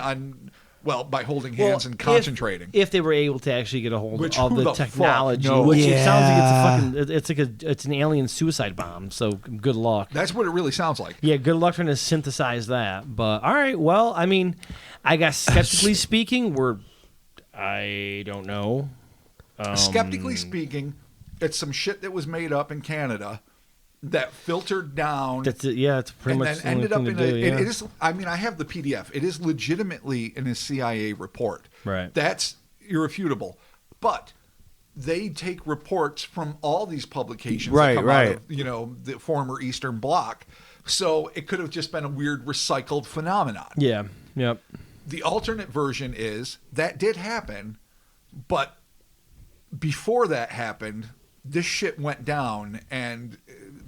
by holding hands and concentrating. If they were able to actually get a hold Which, of who the the technology, fuck knows? which it sounds Yeah. like it's an alien suicide bomb. So good luck. That's what it really sounds like. Yeah, good luck trying to synthesize that. But all right, well, I mean, I guess skeptically speaking, I don't know. Skeptically speaking, it's some shit that was made up in Canada that filtered down. That's it. Yeah, it's pretty and much then the only ended up thing in to do. it Yeah. is. I mean, I have the PDF. It is legitimately in a CIA report. Right. That's irrefutable. But they take reports from all these publications Right, that come right. out of, the former Eastern Bloc. So it could have just been a weird recycled phenomenon. Yeah. Yep. The alternate version is that did happen, but before that happened, this shit went down, and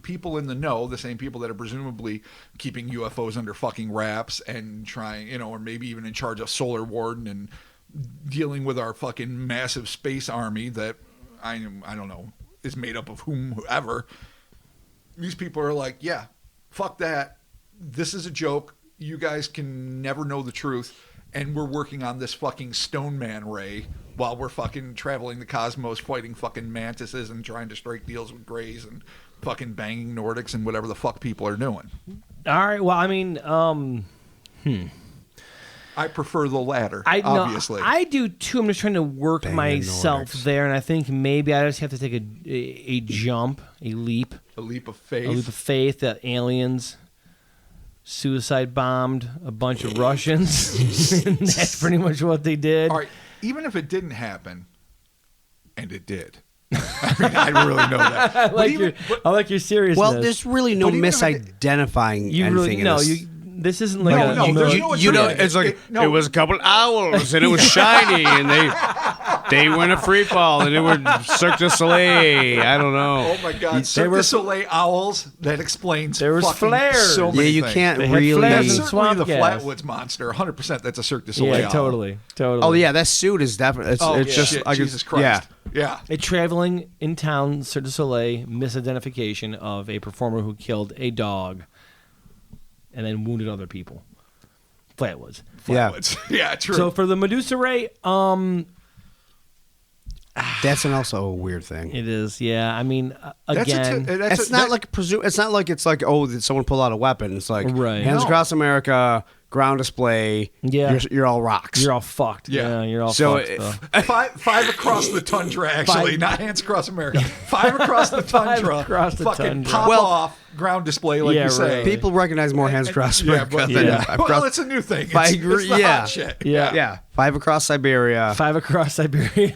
people in the know, the same people that are presumably keeping UFOs under fucking wraps and trying, or maybe even in charge of Solar Warden and dealing with our fucking massive space army that I don't know is made up of whomever. These people are like, yeah, fuck that. This is a joke. You guys can never know the truth. And we're working on this fucking Stone Man ray while we're fucking traveling the cosmos, fighting fucking mantises and trying to strike deals with greys and fucking banging Nordics and whatever the fuck people are doing. All right. Well, I mean, I prefer the latter, I obviously. I do too. I'm just trying to work Banging myself Nordics. there, and I think maybe I just have to take a jump, a leap a leap of faith. of faith that aliens suicide bombed a bunch of Russians. And that's pretty much what they did. All right, even if it didn't happen, and it did. I mean, I really know that. I like your seriousness. Well, there's really no But even if it- misidentifying you anything really in no. this. This isn't like No, a no, there's mili- no You know, attorney. it's like No. it was a couple owls and it was shiny and they went a free fall and it was Cirque du Soleil. I don't know. Oh my God! Cirque du Soleil owls. That explains. There was fucking flares. So Yeah, many you things. can't They had really. flares That's and certainly swamp the gas. Flatwoods monster. 100%. That's a Cirque du Soleil. Yeah, owl. totally. Oh yeah, that suit is definitely. It's, Oh it's just shit! like Jesus Christ! Yeah. Yeah. A traveling in town Cirque du Soleil misidentification of a performer who killed a dog and then wounded other people. Flatwoods. Yeah. Flatwoods. Yeah. True. So for the Medusa Ray, That's also a weird thing. it is. Yeah, I mean, That's again, It's not like it's not like it's like did someone pull out a weapon? It's like Right. hands No. across America, ground display. Yeah. you're all rocks. you're all fucked. Yeah. You're all So fucked. if- five across the tundra. Actually, Five. not hands across America. Five across the tundra. across the fucking tundra. pop Well- off ground display, like Yeah, you say. right. People recognize more hands across Yeah, America but, than yeah. five Well, across. it's a new thing. It's, I agree, it's the yeah. hot shit. Yeah. Yeah, 5 across Siberia. 5 across Siberia.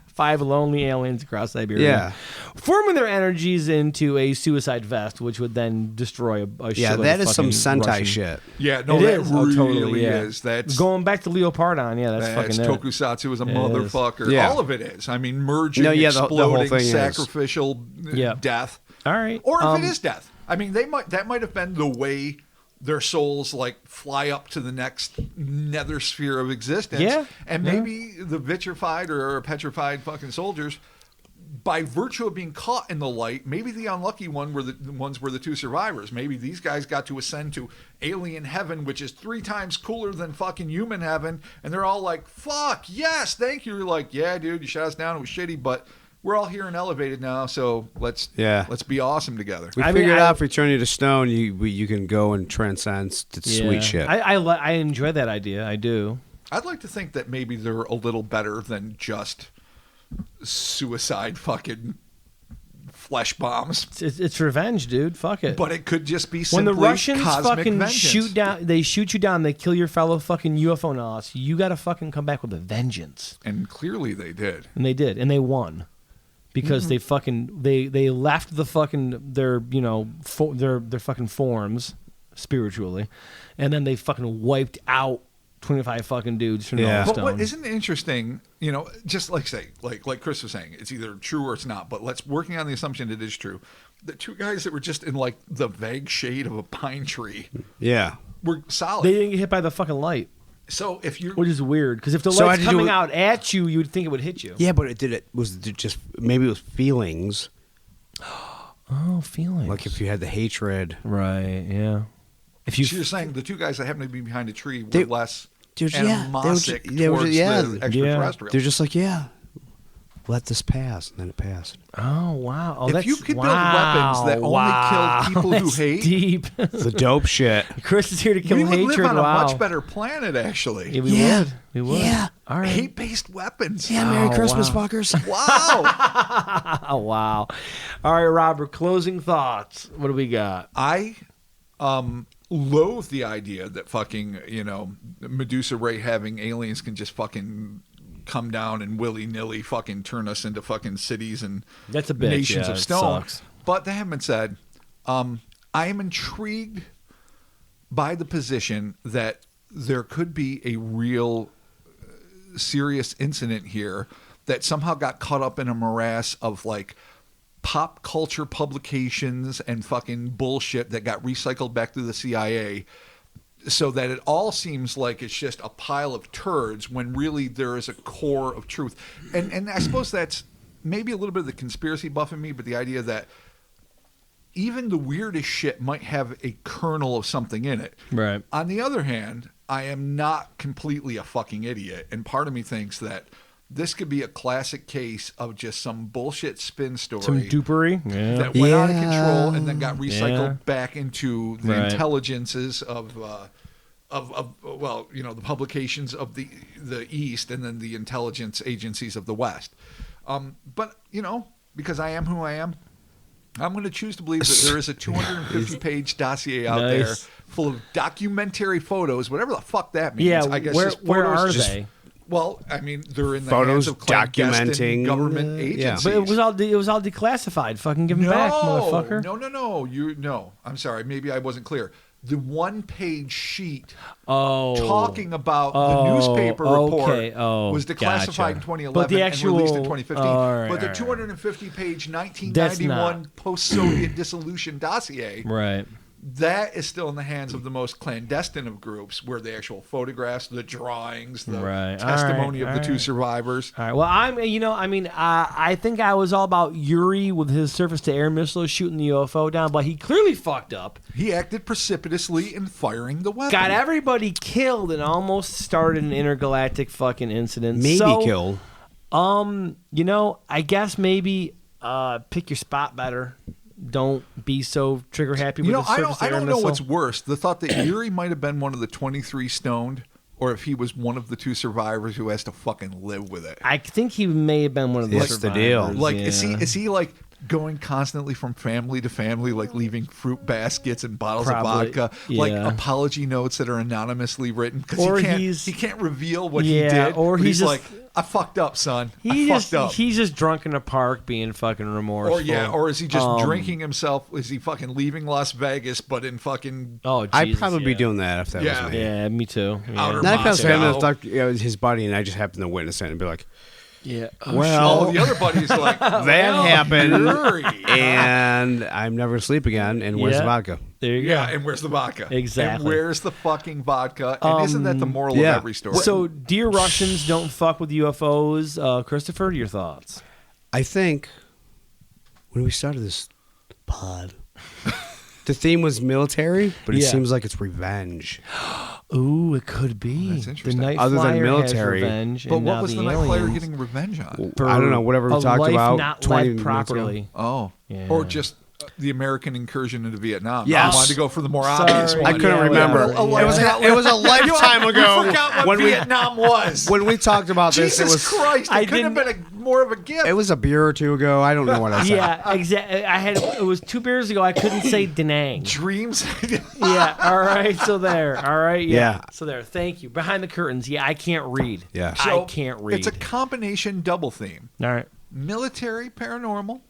5 lonely aliens across Siberia. Yeah. Forming their energies into a suicide vest, which would then destroy a Yeah, shitload that of is some fucking Sentai Russian- shit. Yeah, no, It that is. really Totally, yeah. is. That's Going back to Leopardon, yeah, that's fucking it. Tokusatsu is a It is. motherfucker. Yeah. All of it is. I mean, merging, No, yeah, the whole exploding, thing is. sacrificial Yeah. death. All right. Or if it is death. I mean, that might have been the way their souls like fly up to the next nether sphere of existence. Yeah, And yeah. maybe the vitrified or petrified fucking soldiers, by virtue of being caught in the light, maybe the unlucky ones were the two survivors. Maybe these guys got to ascend to alien heaven, which is 3 times cooler than fucking human heaven, and they're all like, "Fuck yes, thank you." You're like, "Yeah, dude, you shot us down. It was shitty, but we're all here and elevated now, so let's be awesome together." We I mean, figured I- out if we turn you to stone, you can go and transcend. It's Yeah. sweet shit. I enjoy that idea. I do. I'd like to think that maybe they're a little better than just suicide fucking flesh bombs. It's revenge, dude. Fuck it. But it could just be when simply the Russians cosmic fucking vengeance. shoot you down, they kill your fellow fucking UFO nauts. You got to fucking come back with a vengeance, And clearly they did. and they did, and they won because they fucking they left the fucking their fucking forms spiritually, and then they fucking wiped out 25 fucking dudes from Yeah. Yellowstone. But what isn't it interesting, just like Chris was saying, it's either true or it's not, but let's working on the assumption it is true. The two guys that were just in like the vague shade of a pine tree Yeah. were solid. They didn't get hit by the fucking light, So if you're which is weird because if the So light's how'd you do coming it- out at you, you'd think it would hit you. Yeah, but was it just maybe it was feelings. Oh, feelings. Like if you had the hatred. Right, yeah. If you So you're saying the two guys that happened to be behind a tree were They- less Dude, yeah, they were animosic ju- they were ju- towards yeah, the yeah. extraterrestrial. They're just like, yeah, let this pass, and then it passed. Oh wow! Oh, If that's, you could build wow, weapons that only wow. kill people who That's hate- deep. The dope shit. Chris is here to kill we would hatred. live on a wow. much better planet, actually. Yeah, we Yeah. would. We would. Yeah. All right. Hate-based weapons. Yeah, Merry Oh, Christmas, wow. fuckers. Wow. Oh wow! All right, Robert. Closing thoughts. What do we got? I loathe the idea that fucking, Medusa Ray having aliens can just fucking come down and willy-nilly fucking turn us into fucking cities and That's a bitch. nations Yeah, of it stone. sucks. But that having been said, I am intrigued by the position that there could be a real serious incident here that somehow got caught up in a morass of like pop culture publications and fucking bullshit that got recycled back to the CIA, so that it all seems like it's just a pile of turds when really there is a core of truth. And I suppose that's maybe a little bit of the conspiracy buff in me, but the idea that even the weirdest shit might have a kernel of something in it. Right. On the other hand, I am not completely a fucking idiot, and part of me thinks that this could be a classic case of just some bullshit spin story Some dupery. Yeah. that went out of Yeah. control and then got recycled Yeah. back into the Right. intelligences of the publications of the East and then the intelligence agencies of the West. But because I am who I am, I'm going to choose to believe that there is a 250-page dossier out there Nice. full of documentary photos, whatever the fuck that means. Yeah. I guess where just where photos are just- they? Well, I mean, they're in the Photos hands of clandestine documenting, government yeah. agencies. But it was all declassified. Fucking give them back, motherfucker. No. I'm sorry. Maybe I wasn't clear. The one-page sheet Oh. talking about the Oh, newspaper report okay. Oh, was declassified gotcha. in 2011 But the and released in actual- 2015. all right, but the all right. 250-page That's 1991 not- post-Soviet dissolution dossier, Right. that is still in the hands of the most clandestine of groups, where the actual photographs, the drawings, the Right. testimony All of the right. two survivors. All right. Well, I think I was all about Yuri with his surface-to-air missiles shooting the UFO down, but he clearly fucked up. He acted precipitously in firing the weapon. Got everybody killed and almost started an intergalactic fucking incident. Maybe So, killed. I guess maybe pick your spot better. Don't be so trigger happy with the I surface-to-air don't know missile. what's worse: the thought that Yuri might have been one of the 23 stoned, or if he was one of the two survivors who has to fucking live with it. I think he may have been one of the That's the deal. survivors, Like, yeah. is he like going constantly from family to family, like leaving fruit baskets and bottles Probably, of vodka, like yeah. apology notes that are anonymously written because Or he can't reveal what he Yeah, did. or but he's he's just- like, I fucked up, son. I fucked up. He's just drunk in a park being fucking remorseful. Or is he just drinking himself? Is he fucking leaving Las Vegas, but in fucking Oh, Jesus, I'd probably be yeah. doing that if that Yeah. was me. Yeah, me too. Yeah. Outer Not if I was him, Moscow. it was his buddy, and I just happened to witness it and be like, Yeah. well, the other buddy's like, that happened, Yuri. and I'm never going to sleep again, and where's the Yeah. vodka? There you Yeah, go. and where's the vodka? Exactly. And where's the fucking vodka? And isn't that the moral yeah. of every story? So, dear Russians, don't fuck with UFOs. Christopher, your thoughts? I think when we started this pod, the theme was military, but it Yeah. seems like it's revenge. Ooh, it could be. That's interesting. The Night Other than Flyer military. has revenge, but and what now was the the Night Flyer aliens getting revenge on? for I don't know, whatever we a talked life about not 20 led minutes ago. properly. Oh. Yeah. Or just the American incursion into Vietnam. Yes. I wanted to go for the more Sorry. obvious one. I couldn't Yeah, remember. whatever. It was a lifetime ago forgot what when Vietnam was. when we talked about this. It Jesus was Christ! I It couldn't have been more of a gift. it was a beer or two ago. I don't know what I said. Yeah, exactly. It was 2 beers ago. I couldn't say Danang. Dreams. Yeah. All right. So there. All right. Yeah. Yeah. So there. Thank you. Behind the curtains. Yeah. I can't read. Yeah. So I can't read. It's a combination double theme: All right. military, paranormal,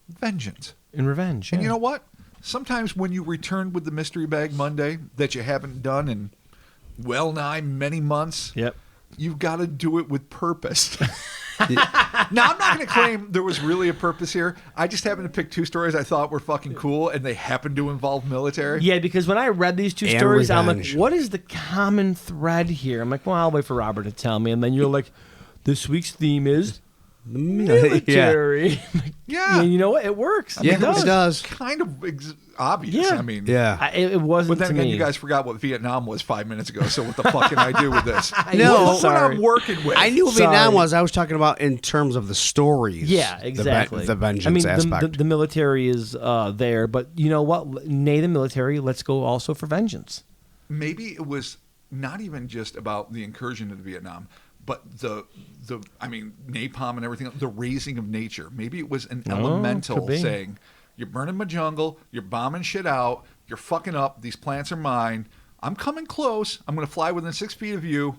vengeance. In revenge. And yeah. you know what? sometimes when you return with the mystery bag Monday that you haven't done in well nigh many months, Yep. you've got to do it with purpose. Now, I'm not going to claim there was really a purpose here. I just happened to pick 2 stories I thought were fucking cool, and they happened to involve military. Yeah, because when I read these 2 And stories, I'm like, revenge. what is the common thread here? I'm like, well, I'll wait for Robert to tell me. And then you're like, this week's theme is military. Yeah. And you know what? It works. Yeah, It does. it does. Kind of obvious. Yeah. I mean, Yeah. It wasn't But then to again, me. you guys forgot what Vietnam was 5 minutes ago, so what the fuck can I do with this? No. Look what Sorry. I'm working with. I knew what Sorry. Vietnam was. I was talking about in terms of the stories. Yeah, exactly. The vengeance I mean, aspect. the military is there, but you know what? Nay, the military, let's go also for vengeance. Maybe it was not even just about the incursion into Vietnam, but the I mean, napalm and everything, the raising of nature. Maybe it was an elemental could be. saying, you're burning my jungle, you're bombing shit out, you're fucking up, these plants are mine, I'm coming close, I'm going to fly within 6 feet of you,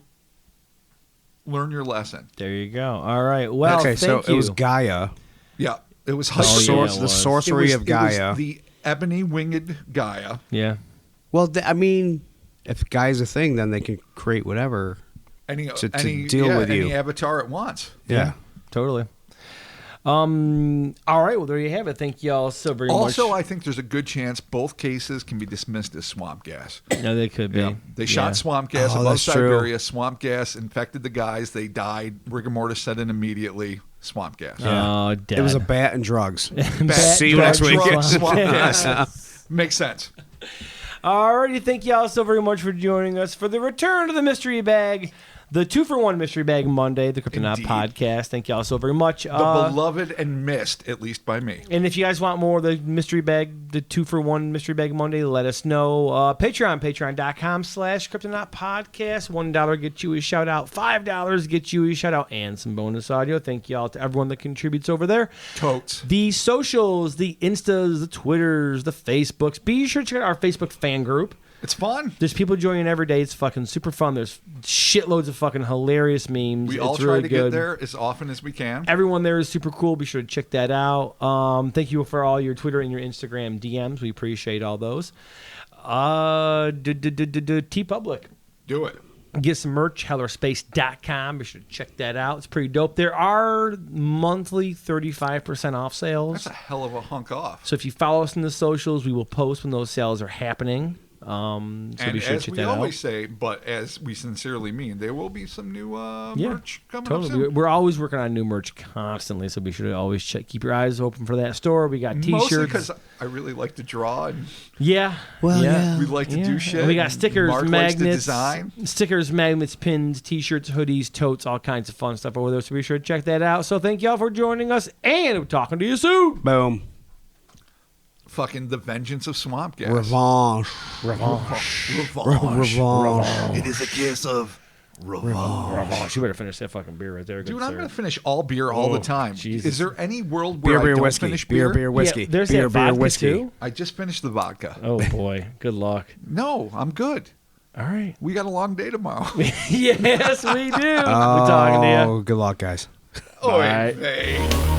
learn your lesson. There you go. All right. Well, okay, so thank you. it was Gaia. Yeah, it was Oh, yeah, hyper- it The was. sorcery of it was Gaia. the ebony-winged Gaia. Yeah. Well, I mean, if Gaia's a thing, then they can create whatever. Any To deal with you. any avatar it wants. Yeah. Totally. All right. Well, there you have it. Thank you all so very Also, much. I think there's a good chance both cases can be dismissed as swamp gas. No, they could be. Yeah. They shot Yeah. swamp gas Oh, above that's true. Siberia. Swamp gas infected the guys. They died. Rigor mortis set in immediately. Swamp gas. Oh, dead. It was a bat and drugs. Bat, See you next week. drugs, swamp Yeah. gas. Makes sense. Alrighty, thank you all so very much for joining us for the return to the mystery bag, the 2-for-1 mystery bag Monday, the Kryptonaut Indeed. podcast. Thank you all so very much. The beloved and missed, at least by me. And if you guys want more of the mystery bag, the 2-for-1 mystery bag Monday, let us know. patreon.com/Kryptonaut podcast. $1 gets you a shout out. $5 gets you a shout out and some bonus audio. Thank you all to everyone that contributes over there. Totes. The socials, the Instas, the Twitters, the Facebooks. Be sure to check out our Facebook fan group. It's fun. There's people joining every day. It's fucking super fun. There's shitloads of fucking hilarious memes. We all it's try really to good. get there as often as we can. Everyone there is super cool. Be sure to check that out. Thank you for all your Twitter and your Instagram DMs. We appreciate all those. T-Public. Do it. Get some merch, hellerspace.com. Be sure to check that out. It's pretty dope. There are monthly 35% off sales. That's a hell of a hunk off. So if you follow us in the socials, we will post when those sales are happening. So And be sure to as check we that always out. say, but as we sincerely mean, there will be some new Yeah, merch coming up totally. soon. We're always working on new merch constantly, so be sure to always check. Keep your eyes open for that store. We got Mostly T-shirts. because I really like to draw, and Yeah. Well, yeah. yeah. we like to Yeah. do shit. And we got and stickers, Mark likes to magnets, design. stickers, magnets, pins, T-shirts, hoodies, totes, all kinds of fun stuff over there. So be sure to check that out. So thank y'all for joining us, and we're talking to you soon. Boom. Fucking the vengeance of swamp gas. Revanche. Revanche. Revanche. It is a case of revanche. You better finish that fucking beer right there, good Dude, I'm sir. going to finish all beer all the time. Jesus. Is there any world where Beer, I beer, don't whiskey. finish Beer, beer? beer, whiskey. Yeah, there's beer, that beer, vodka whiskey. too. I just finished the vodka. Oh boy, good luck. No, I'm good. All right. We got a long day tomorrow. Yes, we do. We're talking to you. Oh, good luck, guys. Oy Bye. vey.